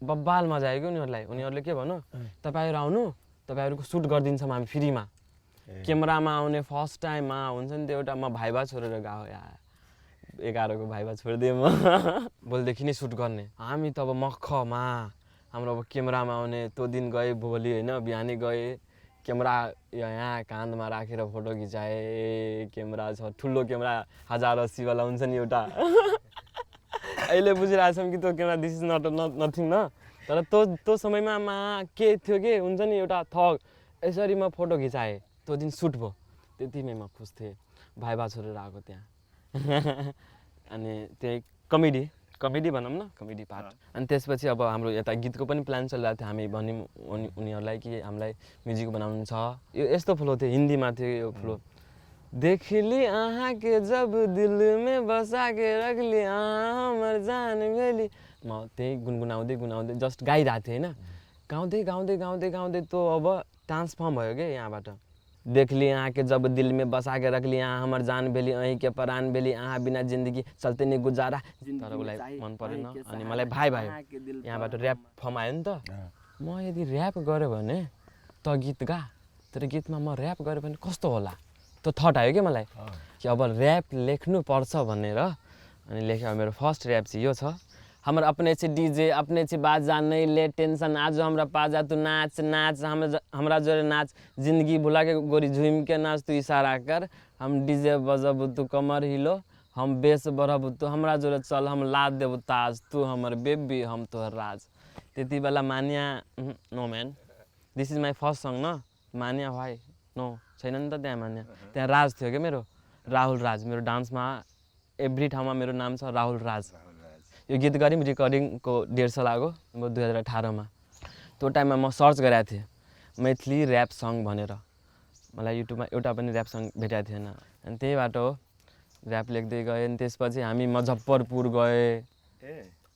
बब्बाल मजा आयो कि उनीहरूलाई। उनीहरूले के भन्नु, तपाईँहरू आउनु, तपाईँहरूको सुट गरिदिन्छौँ हामी फ्रीमा। क्यामेरामा आउने फर्स्ट टाइममा हुन्छ नि त्यो एउटा, म भाइबा छोडेर गएको यार। 11को भाइबा छोडिदिएँ म। भोलिदेखि नै सुट गर्ने हामी त अब मखमा। हाम्रो अब क्यामेरामा आउने त्यो दिन गएँ, भोलि होइन बिहानै गएँ। क्यामेरा यहाँ काँधमा राखेर फोटो खिचाएँ। क्यामेरा छ, ठुलो क्यामेरा 1080 वाला हुन्छ नि एउटा। अहिले बुझिरहेछौँ कि त्यो क्यामेरा दिस इज नथिङ न। तर त्यो समयमा के थियो कि हुन्छ नि एउटा थक, यसरी म फोटो खिचाएँ। त्यो दिन सुट भयो, त्यतिमै म खुस थिएँ। भाइबा छोडेर आएको त्यहाँ। अनि त्यही कमेडी भनौँ न, कमेडी पार्ट। अनि त्यसपछि अब हाम्रो यता गीतको पनि प्लान चलिरहेको थियो। हामी भन्यौँ उनीहरूलाई कि हामीलाई म्युजिक बनाउनु छ। यो यस्तो फ्लो थियो, हिन्दीमा थियो यो फ्लो। देख ली आहा के जब दिल में बसा के रख ली आहा हमर जान भेली। म त्यही गुनगुनाउँदै जस्ट गाइरहेको थिएँ होइन। गाउँदै त्यो अब ट्रान्सफर्म भयो क्या यहाँबाट। देख ली आहा के जब दिल में बसा के रख ली आहा हमर जान भेली, अहीं के परान भेली, आहा बिना जिन्दगी चल्ते नि गुजारा। तर उसलाई मन परेन। अनि मलाई भाइ यहाँबाट ऱ्याप फर्म आयो नि त। म यदि ऱ्याप गरेँ भने त गीत गा, तर गीतमा म ऱ्याप गरेँ भने कस्तो होला, त्यो थट आयो क्या मलाई कि अब ऱ्याप लेख्नु पर्छ भनेर। अनि लेखेँ। मेरो फर्स्ट ऱ्याप चाहिँ यो छ, हमर अपने से डीजे अपने से बाजा नहीं ले टेंशन, आज हमरा पाजा तू नाच हमरा जोरे नाच, जिंदगी भुला के गोरी झूम के नाच, तू इशारा कर, हम डीजे बजब तू कमर हिलो, हम बेस बढ़ब तू हमरा जोरे चल, हम लाद देब ताज, तू हमर बेबी हम तोहर राज। त्यति बेला Manya no man, this is my first song न। मान्या भाइ नो छैन नि त त्यहाँ मान्या। त्यहाँ राज थियो क्या मेरो, राहुल राज। मेरो डान्समा एभ्री ठाउँमा मेरो नाम छ राहुल राज। यो गीत गऱ्यौँ, रिकर्डिङको 1.5 साल लाग्यो 2018मा। त्यो टाइममा म सर्च गरेको थिएँ मैथिली ऱ्याप सङ भनेर। मलाई युट्युबमा एउटा पनि ऱ्याप सङ भेटाएको थिएन। अनि त्यहीबाट हो ऱ्याप लेख्दै गएँ। अनि त्यसपछि हामी मुजफ्फरपुर गएँ,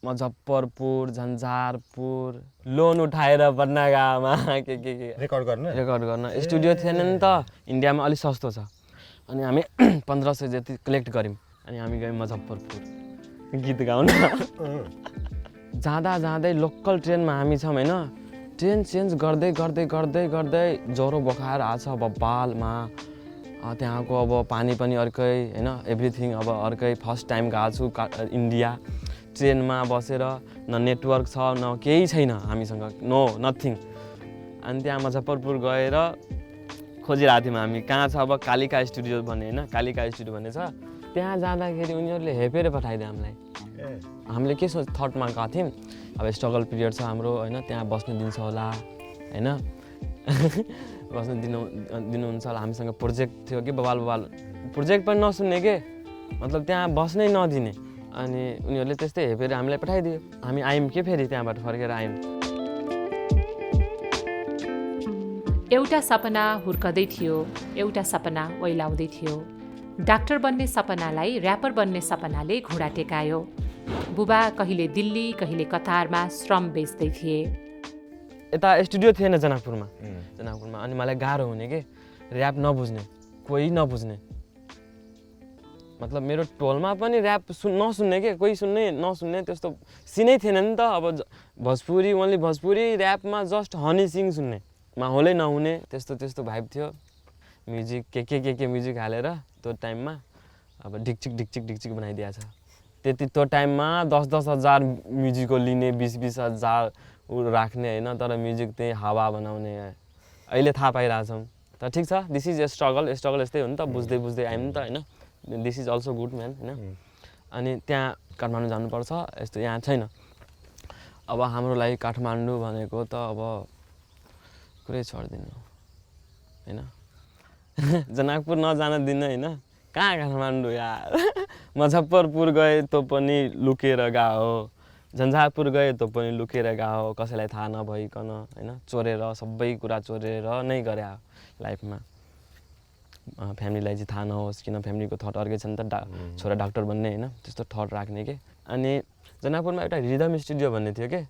मुजफ्फरपुर, झन्झारपुर, लोन उठाएर बनगामा के रेकर्ड गर्न स्टुडियो थिएन नि त इन्डियामा, अलिक सस्तो छ। अनि हामी 1500 जति कलेक्ट गऱ्यौँ। अनि हामी गयौँ मुजफ्फरपुर गीत गाउन। जाँदै लोकल ट्रेनमा हामी छौँ होइन। ट्रेन चेन्ज गर्दै ज्वरो बुखार आछ बब्बालमा। त्यहाँको अब पानी पनि अर्कै होइन, एभ्रिथिङ अब अर्कै। फर्स्ट टाइम गएको छु इन्डिया। ट्रेनमा बसेर न नेटवर्क छ न केही छैन हामीसँग, नथिङ। अनि त्यहाँ मुजफ्फरपुर गएर खोजिरहेको थियौँ हामी, कहाँ छ अब कालिका स्टुडियो भन्ने होइन, कालिका स्टुडियो भन्ने छ। त्यहाँ जाँदाखेरि उनीहरूले हेपेर पठाइदियो हामीलाई। हामीले के थटमा गएको थियौँ, अब स्ट्रगल पिरियड छ हाम्रो होइन, त्यहाँ बस्नु दिन्छ होला होइन, बस्नु दिनुहुन्छ होला। हामीसँग प्रोजेक्ट थियो कि बबाल प्रोजेक्ट पनि नसुन्ने के, मतलब त्यहाँ बस्नै नदिने। अनि उनीहरूले त्यस्तै हेपेर हामीलाई पठाइदियो। हामी आयौँ के फेरि त्यहाँबाट फर्केर आयौँ। एउटा सपना हुर्कदै थियो, एउटा सपना ओइलाउँदै थियो। डाक्टर बन्ने सपनालाई ऱ्यापर बन्ने सपनाले घुँडा टेकायो। बुबा कहिले दिल्ली कहिले कतारमा श्रम बेच्दै थिए। यता स्टुडियो थिएन जनकपुरमा अनि मलाई गाह्रो हुने के ऱ्याप नबुझ्ने, कोही नबुझ्ने। मतलब मेरो टोलमा पनि ऱ्याप नसुन्ने के, कोही सुन्ने नसुन्ने त्यस्तो सिनै थिएन नि त। अब भोजपुरी ओन्ली भोजपुरी ऱ्यापमा जस्ट हनी सिंह सुन्ने, माहौलै नहुने त्यस्तो भाइब थियो। म्युजिक के म्युजिक हालेर त्यो टाइममा अब ढिकचिक बनाइदिएको छ। त्यति त्यो टाइममा 10-10 हजार म्युजिकको लिने, 20-20 हजार राख्ने होइन, तर म्युजिक त्यही हावा बनाउने। अहिले थाहा पाइरहेछौँ त, ठिक छ, दिस इज ए स्ट्रगल यस्तै हो नि त, बुझ्दै आयौँ नि त होइन। This is also good man होइन। अनि त्यहाँ काठमाडौँ जानुपर्छ, यस्तो यहाँ छैन। अब हाम्रो लागि काठमाडौँ भनेको त अब कुरै छोडिदिनु होइन। जनकपुर नजान दिनु होइन, कहाँ काठमाडौँ यार। मुजफ्फरपुर गए तँ पनि लुकेर गयो, झन्झारपुर गए तँ पनि लुकेर गयो, कसैलाई थाहा नभइकन होइन, चोरेर सबै कुरा चोरेर नै गरे लाइफमा। फ्यामिलीलाई चाहिँ थाहा नहोस्, किन फ्यामिलीको थट अर्कै छ नि त, छोरा डाक्टर बन्ने होइन, त्यस्तो थट राख्ने के। अनि जनकपुरमा एउटा रिदम स्टुडियो भन्ने थियो के,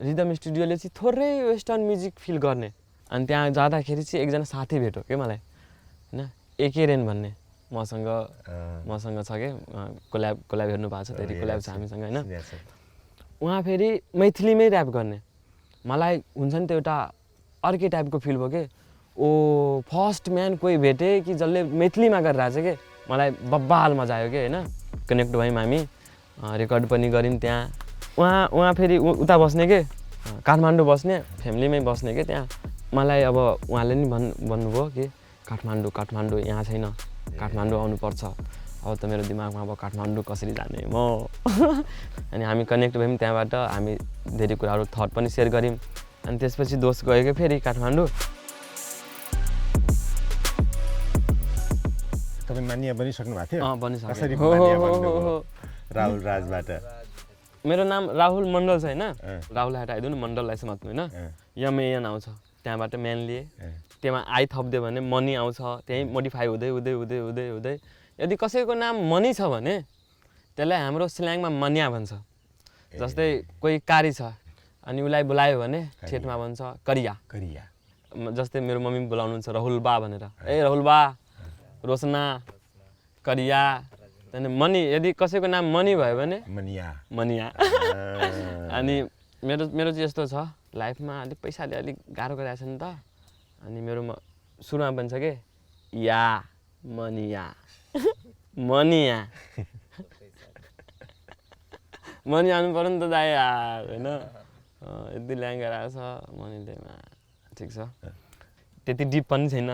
रिदम स्टुडियोले चाहिँ थोरै वेस्टर्न म्युजिक फिल गर्ने। अनि त्यहाँ जाँदाखेरि चाहिँ एकजना साथी भेट्यो क्या मलाई होइन, एके रेन भन्ने, मसँग छ कि कोल्याब हेर्नु भएको छ, त्यति कोल्याब छ हामीसँग होइन। उहाँ फेरि मैथिलीमै ऱ्याप गर्ने। मलाई हुन्छ नि त्यो एउटा अर्कै टाइपको फिल भयो कि, ओ फर्स्ट म्यान कोही भेटेँ कि जसले मैथिलीमा गरिरहेछ कि, मलाई बब्बाल मजा आयो कि होइन। कनेक्ट भयौँ हामी, रेकर्ड पनि गऱ्यौँ त्यहाँ। उहाँ फेरि उता बस्ने के, काठमाडौँ बस्ने, फ्यामिलीमै बस्ने के त्यहाँ। मलाई अब उहाँले नि भन्नुभयो कि काठमाडौँ यहाँ छैन, काठमाडौँ आउनुपर्छ। अब त मेरो दिमागमा अब काठमाडौँ कसरी जाने म। अनि हामी कनेक्ट भयौँ त्यहाँबाट, हामी धेरै कुराहरू थट पनि सेयर गऱ्यौँ। अनि त्यसपछि दोस्त गयो कि फेरि काठमाडौँ। तपाईँ मानिया बनिसक्नु भएको थियो? बनिसक्यो। कसरी मानिया बन्नुभयो राहुल राजबाट? मेरो नाम राहुल मण्डल छ होइन, राहुल हटाइदिनु मण्डललाई समात्नु होइन, यमएन आउँछ, त्यहाँबाट म्यान लिए, त्यसमा आई थप्दियो भने मनी आउँछ, त्यहीँ मोडिफाई हुँदै यदि कसैको नाम मनी छ भने त्यसलाई हाम्रो स्ल्याङमा मनिया भन्छ। जस्तै कोही कारी छ अनि उसलाई बोलायो भने ठेटमा भन्छ करिया। जस्तै मेरो मम्मी बोलाउनुहुन्छ राहुल बा भनेर, ए राहुल बा, रोशना, करिया। त्यहाँदेखि मनी, यदि कसैको नाम मनी भयो भने मनिया। अनि मेरो चाहिँ यस्तो छ लाइफमा, अलिक पैसाले अलिक गाह्रो गरिरहेको छ नि त। अनि मेरोमा सुरुमा पनि छ कि या मनिया मनी आउनु पऱ्यो नि त दाइ यार होइन। यति ल्याङ गराएको छ मनीले, ठिक छ, त्यति डिप पनि छैन,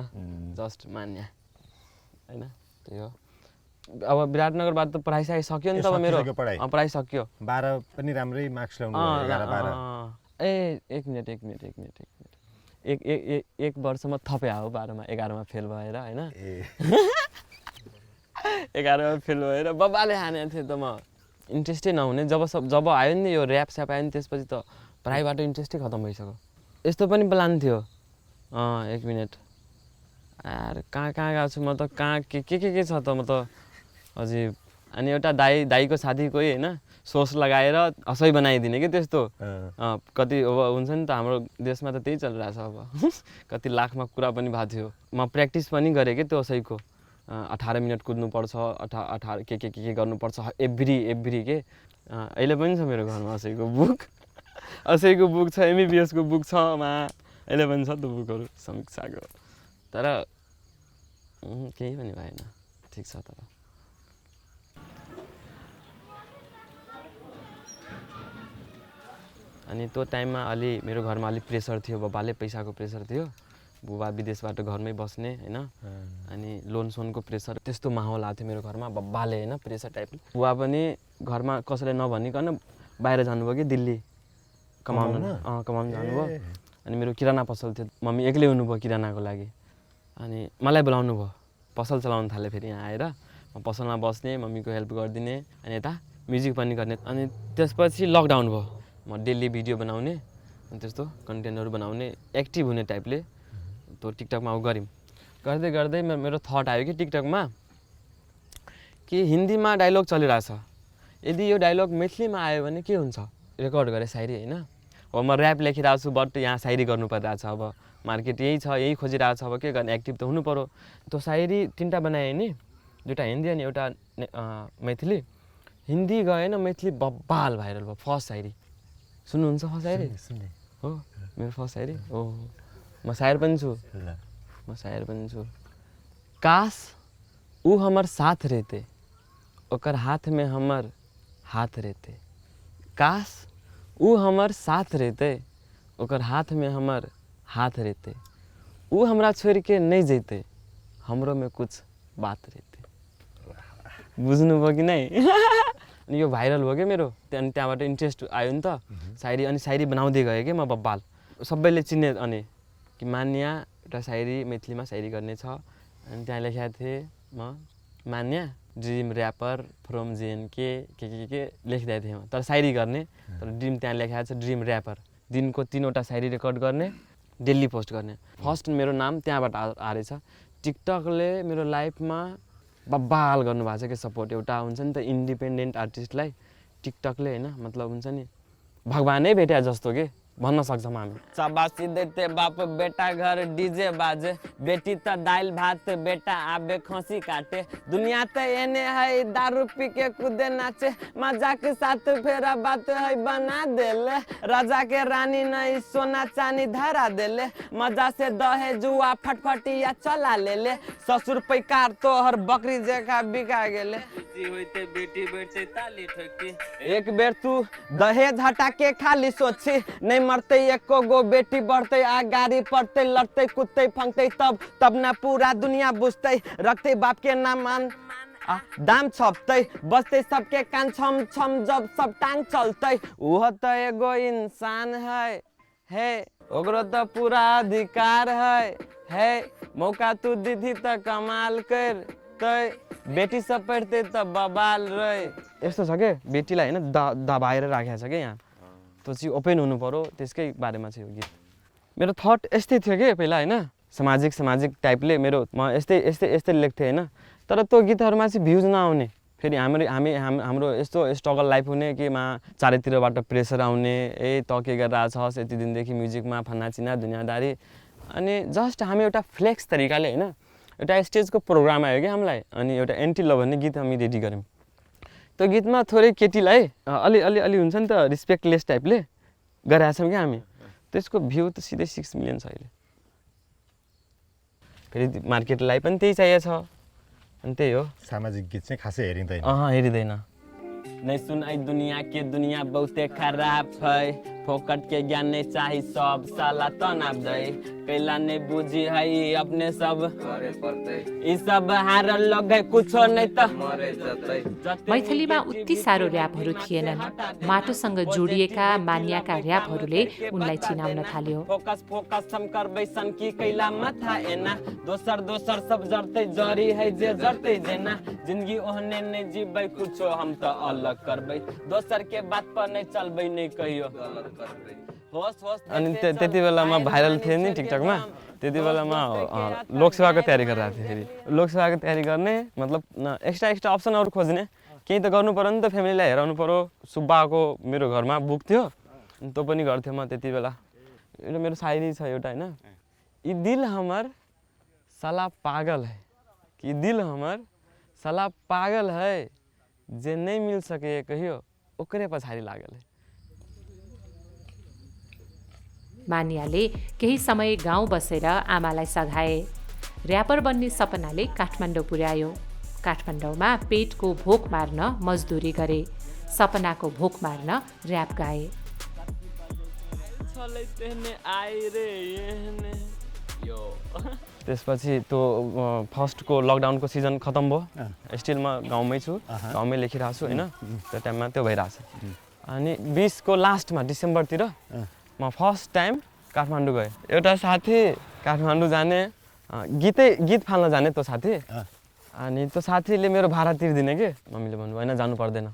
जस्ट मान्या होइन। त्यही हो। अब विराटनगरबाट त पढाइ सक्यो नि त, अब मेरो पढाइ सक्यो। 12 पनि राम्रै मार्क्स ल्याउनु भयो, 11-12। एक मिनट एक वर्षमा थपे हो 12मा, 11मा फेल भएर होइन। 11मा फेल भएर बब्बाले हाने थिएँ त म, इन्ट्रेस्टै नहुने। जब आयो नि यो ऱ्याप स्याप आयो नि, त्यसपछि त पढाइबाट इन्ट्रेस्टै खतम भइसक्यो। यस्तो पनि प्लान थियो, एक मिनट यार, कहाँ गएको छु म त, कहाँ के छ त म त अझै। अनि एउटा दाईको साथी कोही होइन, सोस लगाएर हँसै बनाइदिने कि त्यस्तो। कति अब हुन्छ नि त, हाम्रो देशमा त त्यही चलिरहेछ अब। कति लाखमा कुरा पनि भएको थियो। म प्र्याक्टिस पनि गरेँ कि त्यो हँसैको, 18 मिनट कुद्नुपर्छ, 18 के गर्नुपर्छ एभ्री के। अहिले पनि छ मेरो घरमा हँसैको बुक छ, MBBS को बुक छ अहिले पनि छ त्यो बुकहरू समीक्षाको। तर केही पनि भएन, ठिक छ। तर अनि त्यो टाइममा अलि मेरो घरमा अलिक प्रेसर थियो, बाबाले पैसाको प्रेसर थियो, बुबा विदेशबाट घरमै बस्ने होइन। अनि लोनसोनको प्रेसर, त्यस्तो माहौल आएको थियो मेरो घरमा, बब्बाले होइन प्रेसर टाइपले। बुबा पनि घरमा कसैलाई नभनिकन बाहिर जानुभयो कि दिल्ली कमाउनु जानुभयो। अनि मेरो किराना पसल थियो, मम्मी एक्लै हुनुभयो किरानाको लागि। अनि मलाई बोलाउनु भयो, पसल चलाउनु थालेँ फेरि यहाँ आएर। म पसलमा बस्ने, मम्मीको हेल्प गरिदिने, अनि यता म्युजिक पनि गर्ने। अनि त्यसपछि लकडाउन भयो, म डेली भिडियो बनाउने, त्यस्तो कन्टेन्टहरू बनाउने एक्टिभ हुने टाइपले त्यो टिकटकमा गऱ्यौँ। गर्दै गर्दै मेरो थट आयो कि टिकटकमा कि हिन्दीमा डायलग चलिरहेछ, यदि यो डायलग मैथिलीमा आयो भने के हुन्छ, रेकर्ड गरेँ सायरी होइन। अब म ऱ्याप लेखिरहेको छु बट यहाँ सायरी गर्नु परिरहेको छ, अब मार्केट यही छ, यही खोजिरहेको छ, अब के गर्ने, एक्टिभ त हुनु पऱ्यो। त्यो सायरी 3टा बनाएँ नि, 2टा हिन्दी अनि एउटा मैथिली। हिन्दी गएन, मैथिली बब्बाल भाइरल भयो। फर्स्ट सायरी सुन्नुहुन्छ? फर्स्ट सायरी हो मेरो फर्स्ट सायरी हो। म शायर पनि छु। काश ऊ हमर साथ रहते, ओकर हाथ में हमर हाथ रहते। काश ऊ हमर साथ रहते, ओकर हाथ में हमर हाथ रहते। ऊ हमरा छोड़ के नहीं जैते, हमरो में कुछ बात रहते। बुझ्नुभयो कि नै? अनि यो भाइरल भयो क्या मेरो। अनि त्यहाँबाट इन्ट्रेस्ट आयो नि त सायरी, अनि सायरी बनाउँदै गएँ कि म बब्बाल। सबैले चिन्ने अनि कि मान्या एउटा सायरी मैथिलीमा सायरी गर्ने छ। अनि त्यहाँ लेखेको थिएँ म मान्या ड्रिम ऱ्यापर फ्रम JNK के लेखिरहेको थिएँ म, तर सायरी गर्ने। तर ड्रिम त्यहाँ लेखेको छ ड्रिम ऱ्यापर। दिनको 3वटा सायरी रेकर्ड गर्ने, डेली पोस्ट गर्ने। फर्स्ट मेरो नाम त्यहाँबाट आएछ। टिकटकले मेरो लाइफमा बब्बाल गर्नुभएको छ कि सपोर्ट। एउटा हुन्छ नि त इन्डिपेन्डेन्ट आर्टिस्टलाई टिकटकले होइन, मतलब हुन्छ नि भगवानै भेटे जस्तो के भन्न सक्छौँ हामी। शाबाशी देते बाप बेटा घर डीजे बाजे, बेटी त दाल भात बेटा आबे खसी काटे। दुनिया त एने है दारू पी के कूदे नाचे, मजा के साथ फेरा बात है बना देले। राजा के रानी नहीं सोना चांदी धरा देले, मजा से दहे जुआ फटफटिया चला लेले। ससुर पैकार तो हर बकरी जेखा बिका गेले, होते बेटी बैठे ताली ठोकी। एक बेर तू दहेज हटा के खाली सोची, नहीं मरते एको गो बेटी बढ़ते, आगाड़ी पड़ते लड़ते कूदते फंगते, तब ना पूरा दुनिया बुझते। रखते बाप के नाम दाम छपते, बजते सबके कान छम छम जब सब टांग चलते। वह तो एगो इंसान है ओकरो तो पूरा अधिकार है। मौका तू दीदी तो कमाल कर, तो बेटी सब पढ़ते तो बबाल रहे। यस्तो छ के बेटीलाई होइन दबाएर राखेको छ क्या यहाँ। त्यो चाहिँ ओपन हुनु पऱ्यो, त्यसकै बारेमा चाहिँ यो गीत। मेरो थट यस्तै थियो कि पहिला होइन, सामाजिक टाइपले मेरो म यस्तै लेख्थेँ होइन। तर त्यो गीतहरूमा चाहिँ भ्युज नआउने, फेरि हाम्रो यस्तो स्ट्रगल लाइफ हुने कि चारैतिरबाट प्रेसर आउने, त के गरिरहेको छस् यति दिनदेखि म्युजिकमा फन्नाचिना दुनियाँदारी। अनि जस्ट हामी एउटा फ्लेक्स तरिकाले होइन, एउटा स्टेजको प्रोग्राम आयो कि हामीलाई। अनि एउटा एन्टी लभ भन्ने गीत हामी रेडी गऱ्यौँ। त्यो गीतमा थोरै केटीलाई अलि हुन्छ नि त रिस्पेक्टलेस टाइपले गरिरहेको छौँ क्या हामी। त्यसको भ्यू त सिधै 6 मिलियन छ अहिले। फेरि मार्केटलाई पनि त्यही चाहिएको छ, अनि त्यही हो। सामाजिक गीत चाहिँ खासै हेरिँदैन। हेरिँदैन। नहीं सुनाई दुनिया के दुनिया बहुते खराब है, फोकट के ज्ञान नहीं चाहिए सब साला तनाव दे। कैला नहीं बुझी है अपने सब ई सब हारल लगे कुछो नहीं त मरे जतै। मैथिलीमा उति सारो ऱ्यापहरू थिएनन्। माटोसँग जोडिएका मान्याका ऱ्यापहरूले उनलाई चिनाउन थाल्यो। फोकस हम करबै सन की कैला माथा एना, दोसर सब जरते जरी है जे जरते जेना। जिंदगी ओहने नहीं जीबै कुछो हम त अलग करबै, दोसर के बात पर नहीं चलबै नहीं कहियो गलत करबै। अनि त्यति बेला म भाइरल थिएँ नि टिकटकमा। त्यति बेला म लोकसेवाको तयारी गरिरहेको थिएँ। फेरि लोकसेवाको तयारी गर्ने मतलब एक्स्ट्रा अप्सनहरू खोज्ने, केही त गर्नु पऱ्यो नि त, फ्यामिलीलाई हेराउनु पऱ्यो। सुब्बाको मेरो घरमा बुक थियो, त्यो पनि गर्थेँ म त्यति बेला। एउटा मेरो सायरी छ एउटा होइन, यी दिल हमर साला पागल है, कि दिल हमर साला पागल है, जे नहीं मिल सके कहियो ओकरे पछाडि लागल है। मान्याले केही समय गाउँ बसेर आमालाई सघाए। ऱ्यापर बन्ने सपनाले काठमाडौँ पुर्यायो। काठमाडौँमा पेटको भोक मार्न मजदुरी गरे, सपनाको भोक मार्न ऱ्याप गाए। त्यसपछि त्यो फर्स्टको लकडाउनको सिजन खतम भयो। स्टिल म गाउँमै छु, गाउँमै लेखिरहेको छु होइन। त्यो टाइममा त्यो भइरहेछ। अनि 20 को लास्टमा डिसेम्बरतिर म फर्स्ट टाइम काठमाडौँ गएँ। एउटा साथी काठमाडौँ जाने, गीत फाल्न जाने त्यो साथी। अनि त्यो साथीले मेरो भाडा तिर्दिने कि, मम्मीले भन्नुभयो होइन जानु पर्दैन,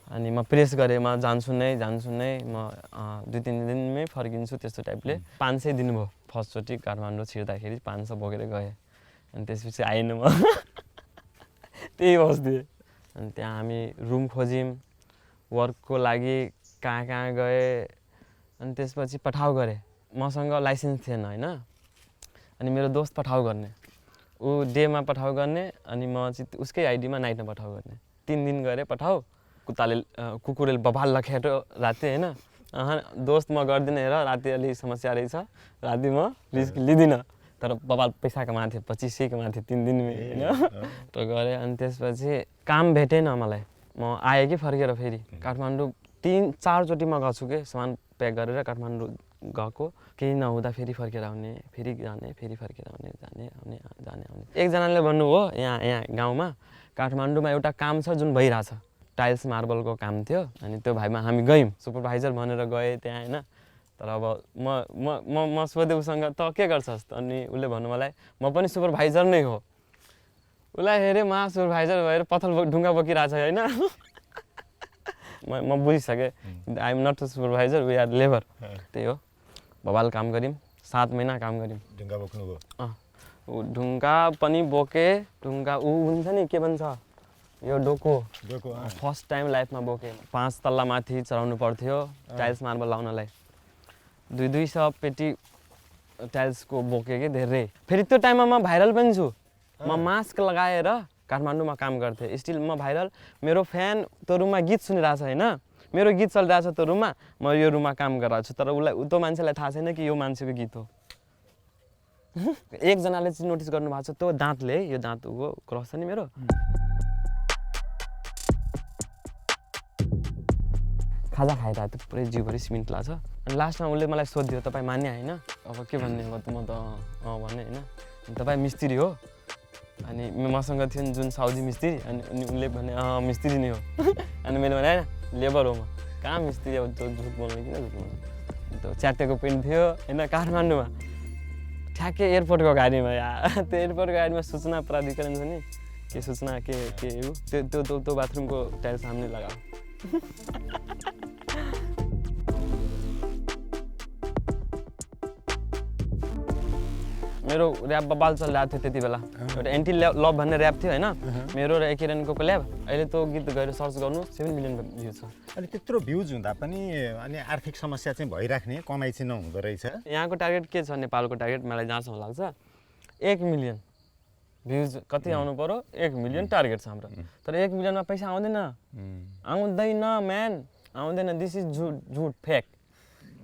अनि म प्रेस गरेँ म जान्छु नै म 2-3 दिनमै फर्किन्छु त्यस्तो टाइपले 500 दिनुभयो फर्स्टचोटि काठमाडौँ छिर्दाखेरि 500 बोकेर गएँ अनि त्यसपछि आइनँ म त्यही बस्दिएँ अनि त्यहाँ हामी रुम खोज्यौँ वर्कको लागि कहाँ गएँ अनि त्यसपछि पठाउ गरेँ मसँग लाइसेन्स थिएन होइन अनि मेरो दोस्त पठाउ गर्ने ऊ डेमा पठाउ गर्ने अनि म चाहिँ उसकै आइडीमा नाइटमा पठाउ गर्ने 3 दिन गरेँ पठाउ कुकुरले बबाल लखेटो राति होइन दोस्त म गर्दिनँ हेर राति अलि समस्या रहेछ राति म रिस्क लिँदिनँ तर बबाल पैसा कमाएको थिएँ 2500 कमाएको थिएँ 3 दिनमै होइन त्यो गरेँ अनि त्यसपछि काम भेटेन मलाई म आएँ कि फर्केर फेरि काठमाडौँ 3-4 चोटि म गएको छु कि सामान प्याक गरेर काठमाडौँ गएको केही नहुँदा फेरि फर्केर आउने फेरि जाने फेरि फर्केर आउने जाने आउने एकजनाले भन्नुभयो यहाँ गाउँमा काठमाडौँमा एउटा काम छ जुन भइरहेछ टाइल्स मार्बलको काम थियो अनि त्यो भाइमा हामी गयौँ सुपरभाइजर भनेर गएँ त्यहाँ होइन तर अब म सोधेँ उसँग त के गर्छस् अनि उसले भन्नु मलाई म पनि सुपरभाइजर नै हो उसलाई हेरेँ म सुपरभाइजर भएर पत्थर ढुङ्गा बोकिरहेछ होइन म बुझिसकेँ I am not supervisor we are labour त्यही हो बबाल काम गऱ्यौँ 7 महिना काम गऱ्यौँ ढुङ्गा बोक्नुभयो ढुङ्गा पनि बोकेँ ढुङ्गा ऊ हुन्छ नि के भन्छ यो डोको फर्स्ट टाइम लाइफमा बोकेँ 5 तल्ला माथि चढाउनु पर्थ्यो टाइल्स मार्बल लाउनलाई 200 पेटी टाइल्सको बोकेँ कि धेरै फेरि त्यो टाइममा म भाइरल पनि छु म मास्क लगाएर काठमाडौँमा काम गर्थेँ स्टिल म भाइरल मेरो फ्यान त्यो रुममा गीत सुनिरहेछ होइन मेरो गीत चलिरहेछ त्यो रुममा म यो रुममा काम गरिरहेको छु तर उसलाई त्यो मान्छेलाई थाहा छैन कि यो मान्छेको गीत हो एकजनाले चाहिँ नोटिस गर्नुभएको छ त्यो दाँतले यो दाँत ऊ क्रस छ नि मेरो खाजा खाइरहेको थियो पुरै जिउभरि सिमेन्ट लाग्छ अनि लास्टमा उसले मलाई सोध्यो तपाईँ मान्ने होइन अब के भन्ने अब म त भने होइन तपाईँ मिस्त्री हो अनि मसँग थियो नि जुन साउजी मिस्त्री अनि उसले भने मिस्त्री नै हो अनि मैले भने होइन लेबर हो म कहाँ मिस्त्री अब त्यो झुट बोल्नु किन झुट बोल्नु त्यो च्यातेको पेन्ट थियो होइन काठमाडौँमा ठ्याक्कै एयरपोर्टको गाडीमा त्यो एयरपोर्टको गाडीमा सूचना प्राधिकरण छ नि के सूचना के हो त्यो बाथरुमको टाइल्स सामने लगाऊ मेरो ऱ्याप बबाल चलिरहेको थियो त्यति बेला एउटा एन्टी लभ भन्ने ऱ्याप थियो होइन मेरो र एकिरनको ल्याब अहिले त्यो गीत गएर सर्च गर्नु 7 मिलियन भ्यू छ अनि त्यत्रो भ्युज हुँदा पनि अनि आर्थिक समस्या चाहिँ भइराख्ने कमाइ चाहिँ नहुँदो रहेछ यहाँको टार्गेट के छ नेपालको टार्गेट मलाई जहाँसम्म लाग्छ 1 मिलियन भ्युज कति आउनु पर्यो 1 मिलियन टार्गेट छ हाम्रो तर 1 मिलियनमा पैसा आउँदैन म्यान आउँदैन दिस इज झुट फेक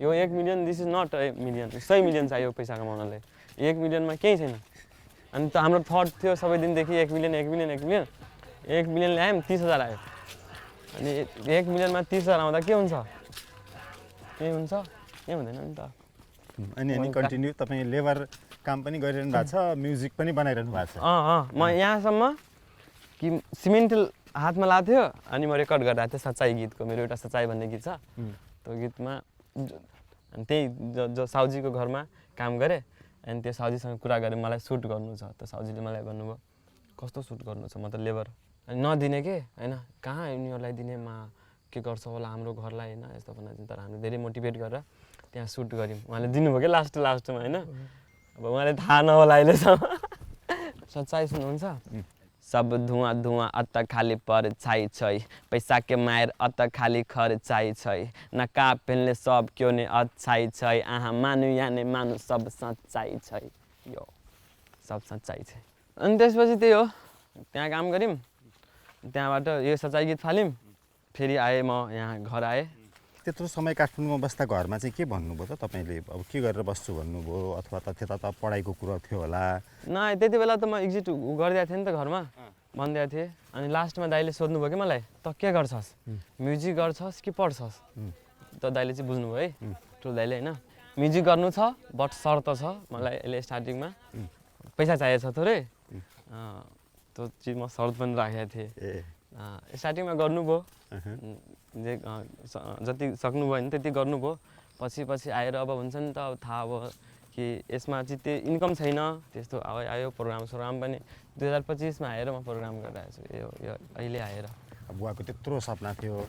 यो 1 million this is not 1 million 100 million चाहियो पैसा कमाउनलाई 1 मिलियनमा केही छैन अनि त हाम्रो थट थियो सबै दिनदेखि 1 मिलियन 1 मिलियन ल्यायौँ 30,000 आयो अनि 1 मिलियनमा 30,000 आउँदा के हुन्छ के हुँदैन नि त अनि कन्टिन्यू तपाईँ लेबर काम पनि गरिरहनु भएको छ म्युजिक पनि बनाइरहनु भएको छ म यहाँसम्म कि सिमेन्ट हातमा लाग्थ्यो अनि म रेकर्ड गरिरहेको थिएँ सच्चाइ गीतको मेरो एउटा सच्चाइ भन्ने गीत छ त्यो गीतमा अनि त्यही जो साउजीको घरमा काम गरेँ अनि त्यो साउजीसँग कुरा गरेँ मलाई सुट गर्नु छ त्यो साउजीले मलाई भन्नुभयो कस्तो सुट गर्नु छ म त लेबर अनि नदिने के होइन कहाँ यिनीहरूलाई दिने के गर्छ होला हाम्रो घरलाई होइन यस्तो भनेर तर हामी धेरै मोटिभेट गरेर त्यहाँ सुट गऱ्यौँ उहाँले दिनुभयो क्या लास्टमा होइन अब उहाँले थाहा नहोला अहिलेसम्म सच्चाइ सुन्नुहुन्छ सब धुआँ धुआँ अत खाली पर छाई छै पैसा के मायर अत खाली खर्चाइ छै नका पेल्ने सब क्यों ने अच्छाइ छै आहा मानु या ने मानु सब सच्चाइ छै यो सब सच्चाइ छै अनि त्यसपछि त्यही हो त्यहाँ काम गऱ्यौँ त्यहाँबाट यो सच्चाइ गीत फाल्यौँ फेरि आएँ म यहाँ घर आएँ त्यत्रो समय काठमाडौँमा बस्दा घरमा चाहिँ के भन्नुभयो त तपाईँले अब के गरेर बस्छु भन्नुभयो अथवा त्यता त पढाइको कुरा थियो होला न त्यति बेला त म एक्जिट गरिदिएको थिएँ नि त घरमा भनिदिएको थिएँ अनि लास्टमा दाइले सोध्नुभयो कि मलाई त के गर्छस् म्युजिक गर्छस् कि पढ्छस् त दाइले चाहिँ बुझ्नुभयो है ठुलो दाइले होइन म्युजिक गर्नु छ बट सर्त छ मलाई अहिले स्टार्टिङमा पैसा चाहिएको छ थोरै त्यो चिज म सर्त पनि राखेको थिएँ स्टार्टिङमा गर्नुभयो जे जति सक्नुभयो भने त्यति गर्नुभयो पछि आएर अब हुन्छ नि त अब थाहा भयो कि यसमा चाहिँ त्यो इन्कम छैन त्यस्तो आयो प्रोग्राम पनि 2025मा आएर म प्रोग्राम गरिरहेको छु यो अहिले आएर बुवाको त्यत्रो सपना थियो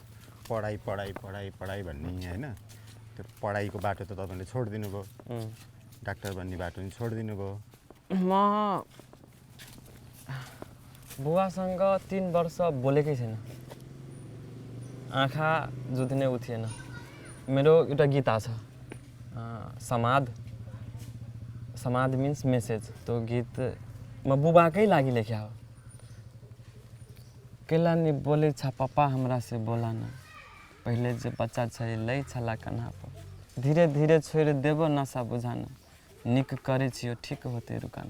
पढाइ पढाइ पढाइ पढाइ भन्ने होइन त्यो पढाइको बाटो त तपाईँले छोडिदिनु भयो डाक्टर बन्ने बाटो पनि छोडिदिनु भयो म बुवासँग 3 वर्ष बोलेकै छैन आँखा जुत्ने उ थिएन मेरो एउटा गीता छ समाद मिन्स मेसेज त्यो गीत म बुबाकै लागि लेख्या हो केला नि बोले छ पापा हमरा से बोला न पहिले जे बच्चा छ लै छला कन्हा पर धीरे धीरे छोड़ देबो नशा बुझान निक करे छियो ठीक होते रुकान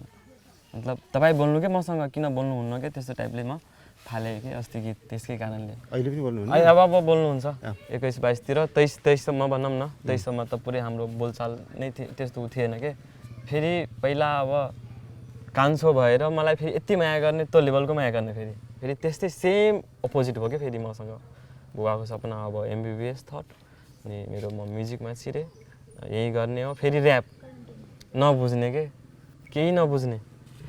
मतलब तपाईँ बोल्नु के मसँग किन बोल्नुहुन्न के त्यस्तो टाइपले म फालेँ कि अस्ति गीत त्यसकै कारणले अहिले पनि बोल्नुहुन्न अब बोल्नुहुन्छ 21 22 तिर 23 सम्म भनौँ न 23 सम्म त पुरै हाम्रो बोलचाल नै त्यस्तो थिएन के फेरि पहिला अब कान्छो भएर मलाई फेरि यति माया गर्ने त्यो लेभलको माया गर्ने फेरि त्यस्तै सेम अपोजिट भयो कि फेरि मसँग बुबाको सपना अब MBBS थट अनि मेरो म म्युजिकमा छिरे यही गर्ने हो फेरि ऱ्याप नबुझ्ने के केही नबुझ्ने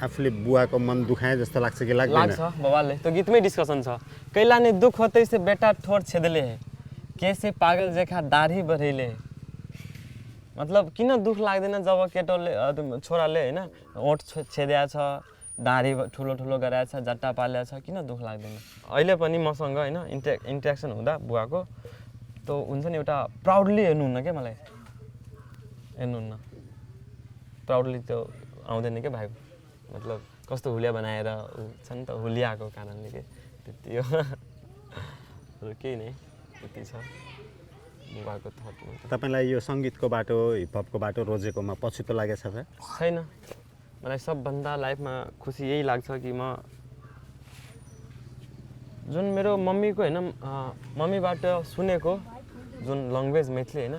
आफूले बुवाको मन दुखाए जस्तो लाग्छ कि लाग्दैन लाग्छ बाबाले त्यो गीतमै डिस्कसन छ कैला ने दुख होते से बेटा ठोर छेदले है कैसे पागल जेखा दाढ़ी बढेले मतलब किन दुख लाग्दैन जब केटोले छोराले हैन ओठ छेद्या छ दाढी ठुलो ठुलो गराएको छ जट्टा पालेको छ किन दुख लाग्दैन अहिले पनि मसँग हैन इन्टरेक्सन हुँदा बुवाको त्यो हुन्छ नि एउटा प्राउडली हेर्नुहुन्न के मलाई हेर्नुहुन्न प्राउडली त्यो आउँदैन के भाइ मतलब कस्तो हुलिया बनाएर छ नि त हुलियाको कारणले के त्यति हो केही नै त्यति छ बुबाको थटमा तपाईँलाई यो सङ्गीतको बाटो हिपहपको बाटो रोजेकोमा पछुतो लागेछ त छैन मलाई सबभन्दा लाइफमा खुसी यही लाग्छ कि म जुन मेरो मम्मीको हैन मम्मीबाट सुनेको जुन ल्याङ्ग्वेज मैथिली हैन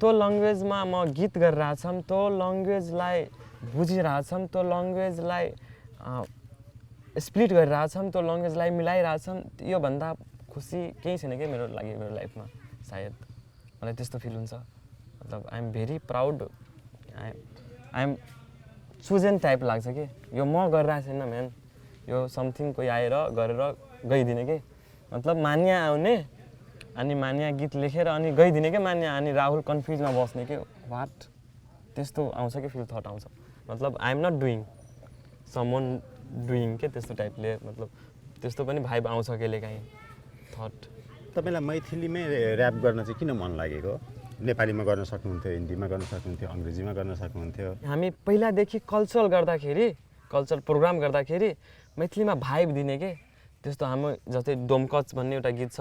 त्यो ल्याङ्ग्वेजमा म गीत गरिरहेछम त्यो ल्याङ्ग्वेजलाई बुझिरहेछम त्यो ल्याङ्ग्वेजलाई स्प्लिट गरिरहेछम त्यो ल्याङ्ग्वेजलाई मिलाइरहेछम यो भन्दा खुसी केही छैन के मेरो लागि मेरो लाइफमा सायद मलाई त्यस्तो फिल हुन्छ मतलब I am very proud I am chosen type लाग्छ कि यो म गरिरहेको छैन म्यान यो समथिङ कोही आएर गरेर गइदिने के मतलब मान्या आउने अनि मान्या गीत लेखेर अनि गइदिने के मान्या अनि राहुल कन्फ्युजमा बस्ने के वाट त्यस्तो आउँछ कि फिल थट आउँछ मतलब I am not doing someone doing के त्यस्तो टाइपले मतलब त्यस्तो पनि भाइब आउँछ कहिलेकाहीँ थट तपाईँलाई मैथिलीमै ऱ्याप गर्न चाहिँ किन मन लागेको नेपालीमा गर्न सक्नुहुन्थ्यो हिन्दीमा गर्न सक्नुहुन्थ्यो अङ्ग्रेजीमा गर्न सक्नुहुन्थ्यो हामी पहिलादेखि कल्चरल गर्दाखेरि कल्चर प्रोग्राम गर्दाखेरि मैथिलीमा भाइब दिने के त्यस्तो हाम्रो जस्तै डोमकच भन्ने एउटा गीत छ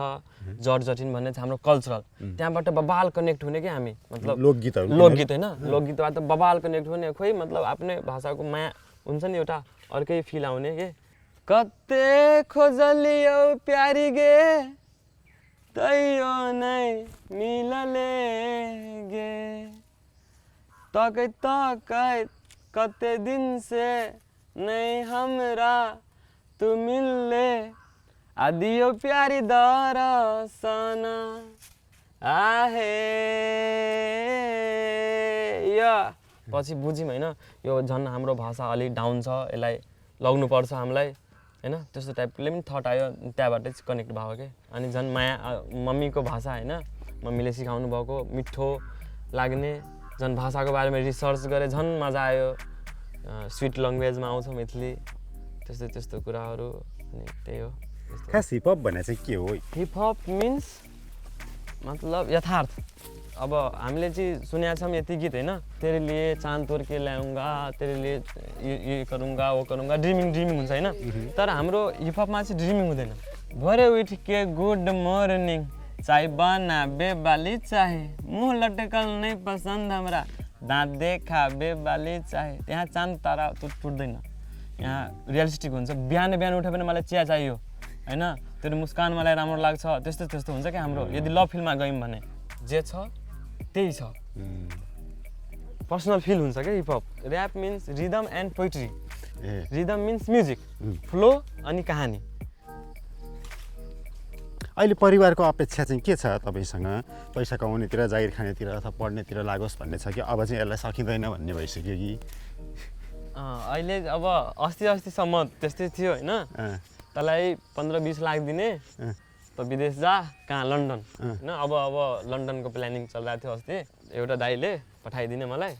जट जटिन भन्ने छ हाम्रो कल्चरल त्यहाँबाट बबाल कनेक्ट हुने के हामी मतलब लोकगीत होइन लोकगीतबाट बबाल कनेक्ट हुने खोइ मतलब आफ्नै भाषाको माया हुन्छ नि एउटा अर्कै फिल आउने के कते खोजलियो प्यारी गे तैयो नै मिलले गे तकै कते दिन से नहीं हमरा तू मिलले आदियो प्यारी दरसना आहे या पछि बुझ्यौँ होइन यो झन् हाम्रो भाषा अलिक डाउन छ यसलाई लग्नुपर्छ हामीलाई होइन त्यस्तो टाइपले पनि थट आयो त्यहाँबाट चाहिँ कनेक्ट भयो के अनि झन् माया मम्मीको भाषा होइन मम्मीले सिकाउनु भएको मिठो लाग्ने झन् भाषाको बारेमा रिसर्च गरेँ झन् मजा आयो स्विट ल्याङ्ग्वेजमा आउँछ मैथिली त्यस्तो त्यस्तो कुराहरू अनि त्यही हो खास हिपहप भने चाहिँ के हो हिपहप मिन्स मतलब यथार्थ अब हामीले चाहिँ सुनेका छौँ यति गीत होइन तेरे लिए चाँद तोड़ के ल्याउँगा तेरे लिए ये करूँगा वो करूँगा ड्रिमिङ हुन्छ होइन तर हाम्रो हिपहपमा चाहिँ ड्रिमिङ हुँदैन भरे उठ के गुड मर्निङ चाय बना बेबाली चाहे मुँह लटकल नै पसन्द हाम्रा दाँत देखा बेबाली चाहे त्यहाँ चाँद तारा टुट्दैन यहाँ रियलिस्टिक हुन्छ बिहान उठ्यो भने मलाई चिया चाहियो होइन तेरो मुस्कान मलाई राम्रो लाग्छ त्यस्तो त्यस्तो हुन्छ क्या हाम्रो यदि लभ फिल्ममा गयौँ भने जे छ त्यही छ पर्सनल फिल हुन्छ क्या hip hop rap means rhythm and poetry rhythm means music flow अनि कहानी अहिले परिवारको अपेक्षा चाहिँ के छ तपाईँसँग पैसा कमाउनेतिर जागिर खानेतिर अथवा पढ्नेतिर लागोस् भन्ने छ कि अब चाहिँ यसलाई सकिँदैन भन्ने भइसक्यो कि अहिले अब अस्तिसम्म त्यस्तै थियो होइन तँलाई 15-20 लाख दिने त त विदेश जा कहाँ लन्डन होइन अब लन्डनको प्लानिङ चलिरहेको थियो अस्ति एउटा दाइले पठाइदिने मलाई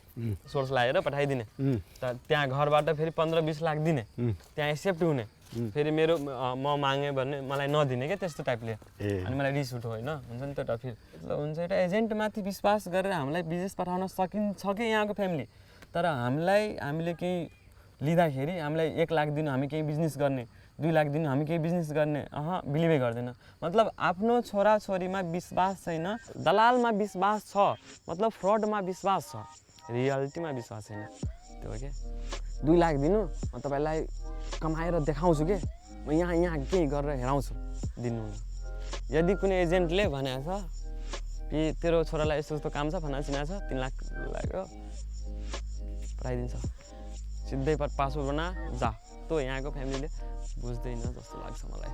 सोर्स लगाएर पठाइदिने त त्यहाँ घरबाट फेरि 15-20 लाख दिने त्यहाँ एक्सेप्ट हुने फेरि मेरो म मागेँ भने मलाई नदिने क्या त्यस्तो टाइपले अनि मलाई रिस उठ्यो होइन हुन्छ नि त एउटा फेरि हुन्छ एउटा एजेन्टमाथि विश्वास गरेर हामीलाई विदेश पठाउन सकिन्छ कि यहाँको फ्यामिली तर हामीले केही लिँदाखेरि हामीलाई 1 लाख दिनु हामी केही बिजनेस गर्ने 2 लाख दिनु हामी केही बिजनेस गर्ने बिलिभै गर्दैन मतलब आफ्नो छोराछोरीमा विश्वास छैन दलालमा विश्वास छ मतलब फ्रडमा विश्वास छ रियालिटीमा विश्वास छैन त्यो हो क्या 2 लाख दिनु म तपाईँलाई कमाएर देखाउँछु के म यहाँ केही गरेर हेराउँछु दिनु यदि कुनै एजेन्टले भनेको छ कि तेरो छोरालाई यस्तो काम छ फनासिना छ 3 लाख लाग्यो पठाइदिन्छ सिधै पासपोर्ट बना जा त यहाँको फ्यामिलीले बुझ्दैन जस्तो लाग्छ मलाई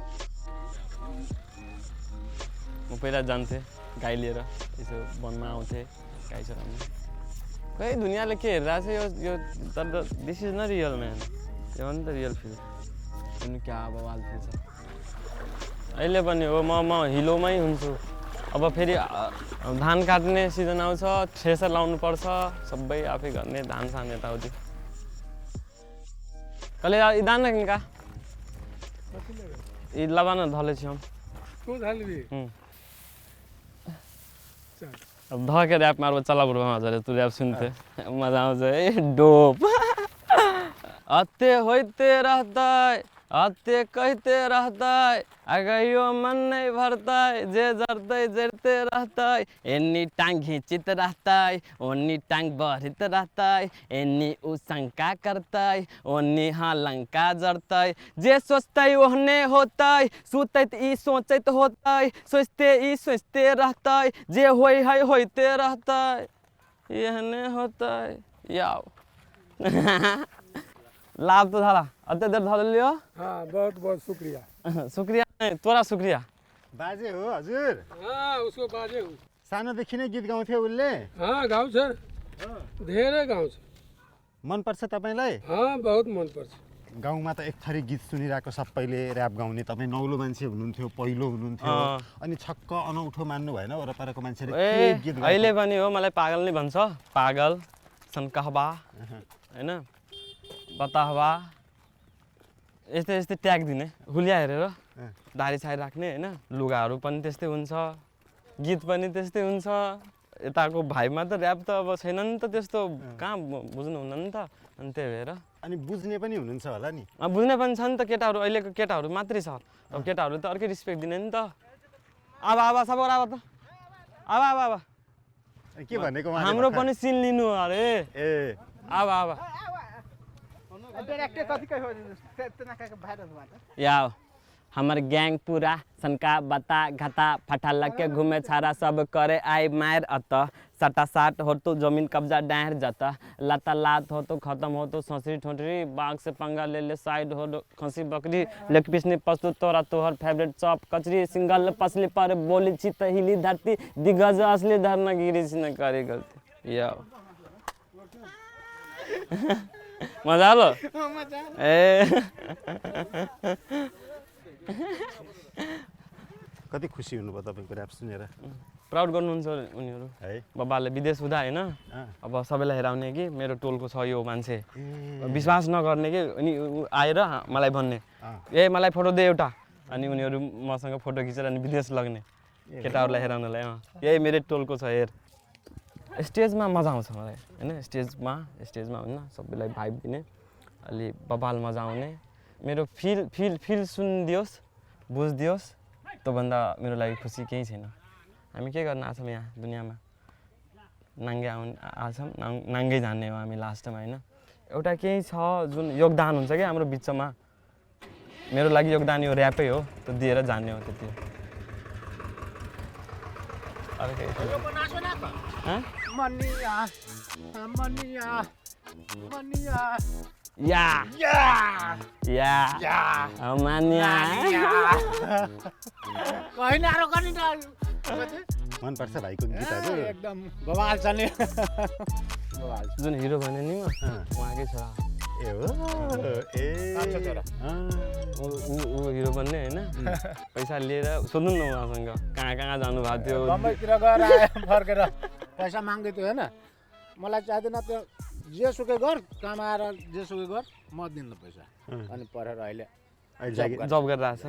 म पहिला जान्थेँ गाई लिएर यसो वनमा आउँथेँ गाई चराउनु खै दुनियाँले के हेरिरहेको छ यो तर this is not real man यो हो नि त रियल फिल तिमी क्या अब वाल फिल छ अहिले पनि हो म हिलोमै हुन्छु अब फेरि धान काट्ने सिजन आउँछ थ्रेसर लाउनु पर्छ सबै आफै गर्ने धान सान यताउति कहिले दान का लबान धले छी हम अब धके ऱ्याप मार्ब चला बुढो मजाले तू ऱ्याप सुन्थे मजा आउँछ ए डोप अत्ते होइते रहतै अत्ते कहते रहतै अगर यो मन नहीं भरतै जे जरतै जरते रहतै एनी टांग घिंचित रहतै ओनी टांग बढ़ित रहतै एनी उ शंका करतै ओनी हाँ लंका जरतै जे सोचतै ओहने होतै सुतैत ई सोचैत होतै सोचते ई सोचते रहतै जे होय है होइते रहतै एहने होतै याओ लाभ तो झाला अत्ते देर धर लियो हाँ बहुत बहुत शुक्रिया शुक्रिया नहीं तोरा शुक्रिया बाजे हो हजुर हाँ उसको बाजे हो सानोदेखि नै गीत गाउँथ्यो उसले हाँ गाउँछ धेरै गाउँछ मनपर्छ तपाईँलाई हाँ बहुत मनपर्छ गाउँमा त एक थरी गीत सुनिरहेको सबैले ऱ्याप गाउने तपाईँ नौलो मान्छे हुनुहुन्थ्यो पहिलो हुनुहुन्थ्यो अनि छक्क अनौठो मान्नु भएन वरपरको मान्छेले के गीत अहिले पनि हो मलाई पागल नै भन्छ पागल सनकहबा हैन बताहबा यस्तै यस्तै ट्याग दिने हुलिया हेरेर दारी छाइ राख्ने हैन लुगाहरू पनि त्यस्तै हुन्छ गीत पनि त्यस्तै हुन्छ यताको भाइमा त ऱ्याप त अब छैन नि त त्यस्तो कहाँ बुझ्नुहुन्न नि त अनि त्यही भएर अनि बुझ्ने पनि हुनुहुन्छ होला नि बुझ्ने पनि छ नि त केटाहरू अहिलेको केटाहरू मात्रै छ अब केटाहरू त अर्कै रिस्पेक्ट दिने नि त अब सबैको अब त अब के भनेको हाम्रो पनि सिन लिनु अरे ए अब या हमर गैंग पूरा सनका बता घता फटाल के घूमे छारा सब करे आई मार अत सटा साट हो तो जमीन कब्जा डाहर जाता लता लात हो तो खत्म हो तो ससरी ठोंठरी बाग से पंगा ले साइड हो खसी बकरी लेग पीस ने पशु तोरा तोहर फेवरेट चॉप कचरी सिंगल पसली पर बोली छी त हिली धरती दिग्गज असली धरना गिरी न करे गलती या मजा आलो ए कति खुसी हुनुभयो तपाईँको ऱ्याप सुनेर प्राउड गर्नुहुन्छ उनीहरू है बाबाले विदेश हुँदा होइन अब सबैलाई हेराउने कि मेरो टोलको छ यो मान्छे विश्वास नगर्ने कि अनि आएर मलाई भन्ने ए मलाई फोटो दे एउटा अनि उनीहरू मसँग फोटो खिचेर अनि विदेश लग्ने केटाहरूलाई हेराउनलाई यही मेरो टोलको छ हेर स्टेजमा मजा आउँछ मलाई होइन स्टेजमा होइन सबैलाई भाइब दिने अलि बबाल मजा आउने मेरो फिल सुनिदियोस् बुझिदियोस् त्योभन्दा मेरो लागि खुसी केही छैन हामी के गर्न आछौँ यहाँ दुनियाँमा नाङ्गे आछौँ नाङ्गै जान्ने हो हामी लास्टमा होइन एउटा केही छ जुन योगदान हुन्छ क्या हाम्रो बिचमा मेरो लागि योगदान यो ऱ्यापै हो त्यो दिएर जान्ने हो त्यति मनपर्छ भाइको गीतहरू एकदम बवाल चल्ने जुन हिरो भने नि उहाँकै छोरा ए हो ए ऊ हिरो बन्ने होइन पैसा लिएर सोध्नु न उहाँसँग कहाँ कहाँ जानुभएको थियो बम्बईतिर गएर आयो फर्केर पैसा माग्दै थियो होइन मलाई चाहिँदैन त्यो जेसुकै गर कमाएर जेसुकै गर म दिन्न पैसा अनि पढेर अहिले जब गरिरहेछ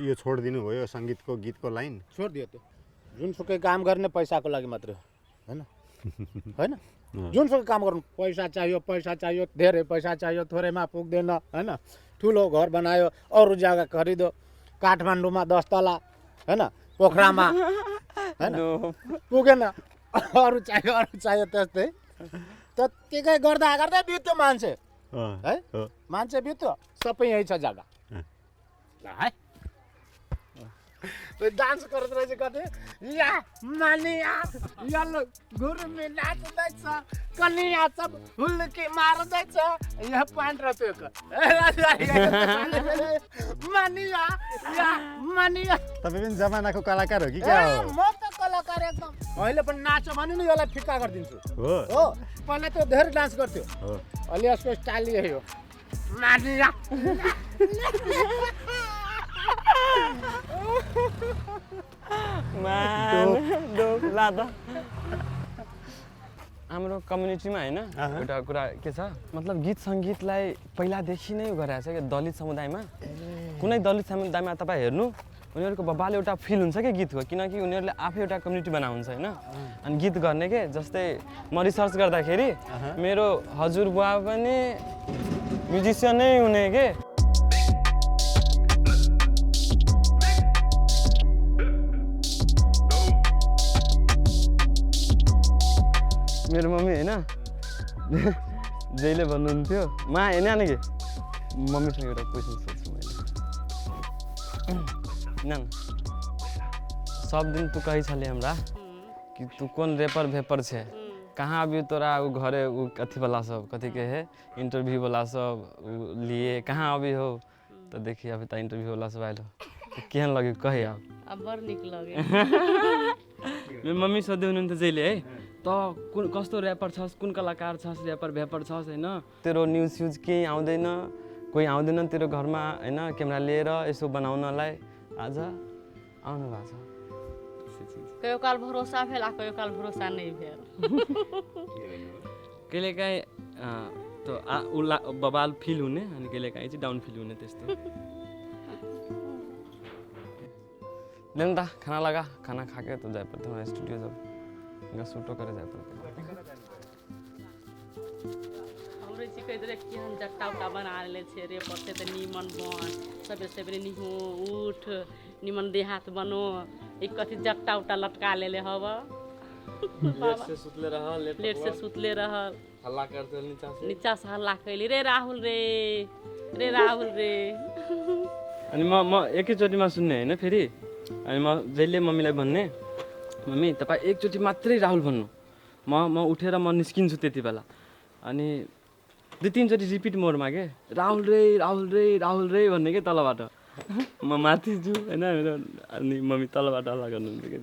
यो छोडिदिनु भयो सङ्गीतको गीतको लाइन छोडिदियो त्यो जुनसुकै काम गर्ने पैसाको लागि मात्रै होइन होइन जुनसुकै काम गर्नु पैसा चाहियो धेरै पैसा चाहियो थोरैमा पुग्दैन होइन ठुलो घर बनायो अरू जग्गा खरिदो काठमाडौँमा 10 तला होइन पोखरामा होइन पुगेन अरू चाहियो त्यस्तै त्यतिकै गर्दा गर्दै बित्यो मान्छे है मान्छे बित्यो सबै यही छ जग्गा है डान्स करत रहेछ कति या मानिया यल्लो गुरुमी नाच्दैछ कनिया सब हुल्की मार्दैछ यहाँ पाँच रुपियाँको मानिया या मानिया तपाईँ पनि जमानाको कलाकार हो कि क्या हो म त कलाकार एकदम अहिले पनि नाच भन्यो नि यसलाई फिक्का गरिदिन्छु हो पहिला त्यो धेरै डान्स गर्थ्यो अहिले यसको स्टाइल यही हो मानिया हाम्रो कम्युनिटीमा होइन एउटा कुरा के छ मतलब गीत सङ्गीतलाई पहिलादेखि नै गरेको छ क्या दलित समुदायमा कुनै दलित समुदायमा तपाईँ हेर्नु उनीहरूको बब्बाले एउटा फिल हुन्छ क्या गीतको किनकि उनीहरूले आफै एउटा कम्युनिटी बनाएको हुन्छ होइन अनि गीत गर्ने के जस्तै म रिसर्च गर्दाखेरि मेरो हजुरबुवा पनि म्युजिसियन नै हुने के मेरो मम्मी होइन जहिले भन्नुहुन्थ्यो मा होइन नि कि मम्मीसँग एउटा क्वेसन सोध्छु मैले न सब दिन तू कही छले हमरा कि तू कौन रेपर भेपर छे कहाँ अभी तोरा उ घरे उ कथी वाला सब कथी के है इंटरव्यू वाला सब लिए कहाँ अभी हो तो देखिए अभी त इंटरव्यू वाला सब आयल हो तो केहन लगे कहे अब बड़ निक लगे मेरो मम्मी सोध्दै हुनुहुन्थ्यो जहिले है त कुन कस्तो ऱ्यापर छस् कुन कलाकार छस् ऱ्यापर भ्यापर छस् होइन तेरो न्युज स्युज केही आउँदैन कोही आउँदैन तेरो घरमा होइन क्यामेरा लिएर यसो बनाउनलाई आज आउनु भएको छ कहियो काल भरोसा भेल आ कहियो काल भरोसा नहीं भेल कहिलेकाहीँ त्यो बबाल फिल हुने अनि कहिलेकाहीँ चाहिँ डाउन फिल हुने त्यस्तो लेन त खाना लगा खाना खाके तो जाए पड़ता है स्टूडियो जब इनका शूटो करे जाए पड़ता हमरे सिकै दरे केहन जट्टा उट्टा बना ले छे रे पड़ते त निमन बन सबे सबे निहो उठ निमन देहात बनो एक कथि जट्टा उट्टा लटका लेले हव लेट से सुतले रह हल्ला करते नीचा से हल्ला कैली रे राहुल रे अनि म एकैचोटिमा सुन्ने होइन फेरि अनि म जहिले मम्मीलाई भन्ने मम्मी तपाईँ एकचोटि मात्रै राहुल भन्नु म उठेर म निस्किन्छु त्यति बेला अनि 2-3 चोटि रिपिट मोडमा के राहुल रे भन्ने के तलबाट म माथि छु होइन अनि मम्मी तलबाट हल्ला गर्नुहुन्थ्यो के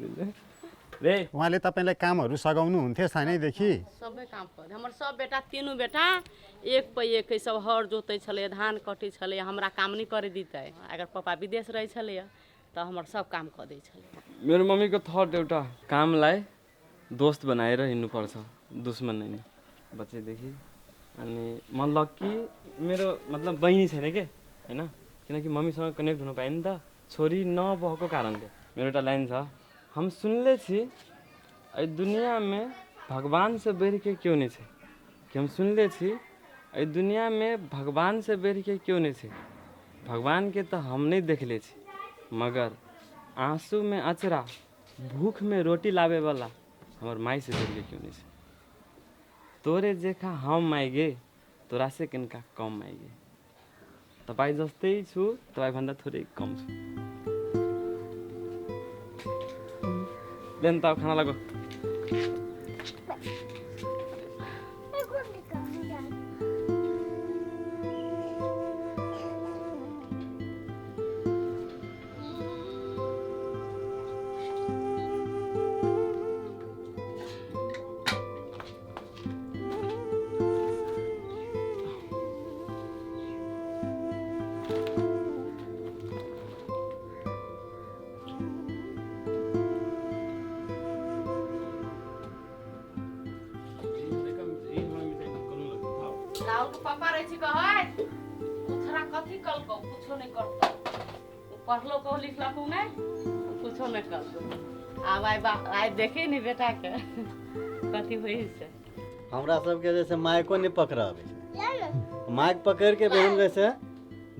रे उहाँले तपाईँलाई कामहरू सघाउनु हुन्थ्यो सानैदेखि सबै काम कर हमर सब बेटा तीनों बेटा एक पे एक सब हर जोतै छले धान कटै छले हमरा काम नहीं करे दितै अगर पापा विदेश रहै छले त हमर सब काम क दै छले मेरो मम्मीको थट एउटा कामलाई दोस्त बनाएर हिँड्नुपर्छ दुश्मन होइन बच्चैदेखि अनि म लक्की मेरो मतलब बहिनी छैन के होइन किनकि मम्मीसँग कनेक्ट हुन पाएँ नि त छोरी नभएको कारणले मेरो एउटा लाइन छ हम सुनले छी अइ दुनिया में भगवान से बढ़ के क्यों नहीं छे कि हम सुनले छी अइ दुनिया में भगवान से बढ़ के क्यों नहीं छे भगवान के तो हम नहीं देखले छी मगर आंसू में अचरा भूख में रोटी लावे वाला हमार माई से बढ़ के क्यों नहीं छे तोरे जेखा हम माइगे तोरा से किनका कम माइगे तपाईँ जस्तै छु तपाईँ भन्दा थोरै कम छु लेन त खाना लगो राहुल के पापा रहे छी कहै उथरा कथी कल को कुछो नहीं करता पढ़लो को लिखला को नहीं कुछो नहीं करतो आब आइ देखी नहीं बेटा के कथी होई से हमरा सबके जैसे माइको नहीं पकड़ाबे छै माइक पकड़ के भी हम जैसे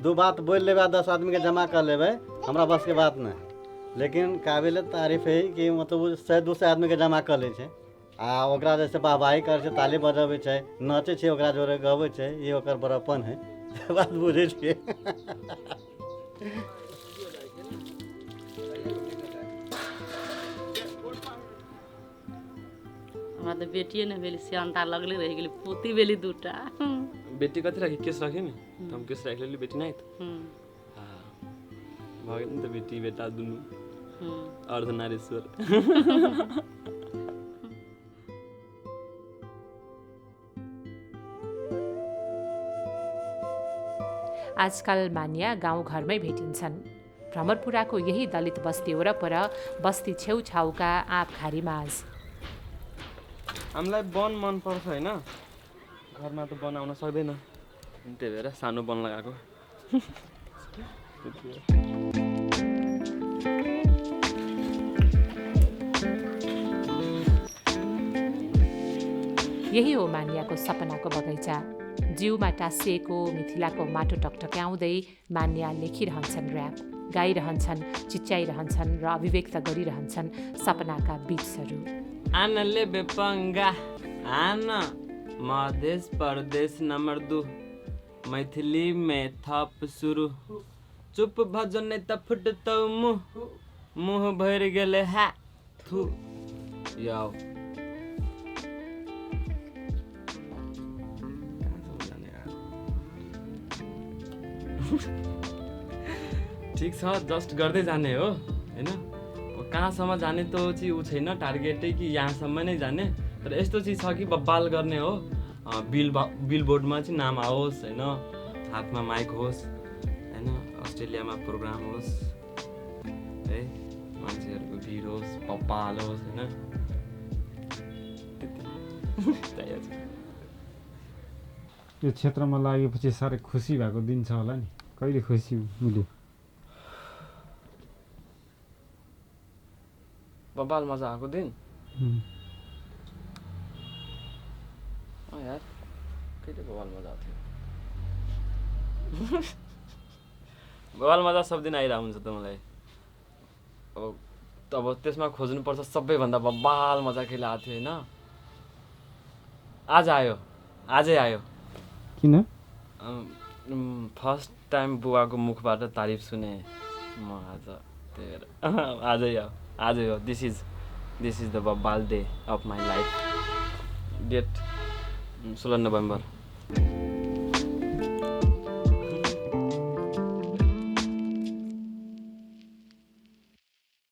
2 बात बोल लेबै 10 आदमी के जमा कर लेबै हमरा बस के बात नहीं लेकिन काबिल तारीफ है कि मतलब 100-200 आदमी के जमा कर ले छै आ ओकरा जैसे वाहवाही करे छै ताली बजाबै छै नाचे छै ओकरा जोरे गबै छै ये ओकर बड़ापन है बात बुझे छियै हमरा तो बेटिए ने भेली सियानता लगले रह गेली पोती भेली 2टा बेटी कति राखी केस राख्यो नि त हम केस राख लेली बेटी नै त भगेन नि त बेटी बेटा दुनु अर्धनारीश्वर आजकल मान्या गाउँघरमै भेटिन्छन् भ्रमरपुराको यही दलित बस्ती वरपर बस्ती छेउछाउका आँपखारी माझ हामीलाई वन मन पर्छ हैन घरमा त बनाउन सक्दैन त्यही भएर सानो वन लगाएको यही हो मान्याको सपनाको बगैँचा जिउमा टाँसिएको मिथिलाको माटो टकटक्याउँदै मान्या लेखिरहन्छन् र्याप गाइरहन्छन् चिच्याइरहन्छन् र अभिव्यक्त गरिरहन्छन् सपनाका बीचहरू आनले बेपंगा आन मधेश परदेश नंबर 2 मैथिली में थप शुरू चुप भजन त फुटतौ मुँह भरि गेले हा थू याओ ठीक छ जस्ट गर्दै जाने हो हैन कहाँसम्म जाने त चाहिँ ऊ छैन टार्गेटै कि यहाँसम्म नै जाने तर यस्तो चिज छ कि बब्बाल गर्ने हो बिलबोर्डमा चाहिँ नाम आओस् हैन हातमा माइक होस् हैन अस्ट्रेलियामा प्रोग्राम होस् है मान्छेहरूको भिड होस् बब्बाल होस् हैन यो क्षेत्रमा लागेपछि साह्रै खुसी भएको दिन छ होला नि कहिले खुसी मिल्यो बब्बाल मजा आएको दिन यार कहिले बब्बाल मजा आउँथ्यो बब्बाल मजा सब दिन आइरहेको हुन्छ त मलाई अब त्यसमा खोज्नुपर्छ सबैभन्दा बब्बाल मजा कहिले आएको थियो होइन आज आयो आजै आयो किन फर्स्ट टाइम बुवाको मुखबाट तारिफ सुने म आज त्यही भएर आजै हो दिस इज द बब्बाल day of my life date 16 November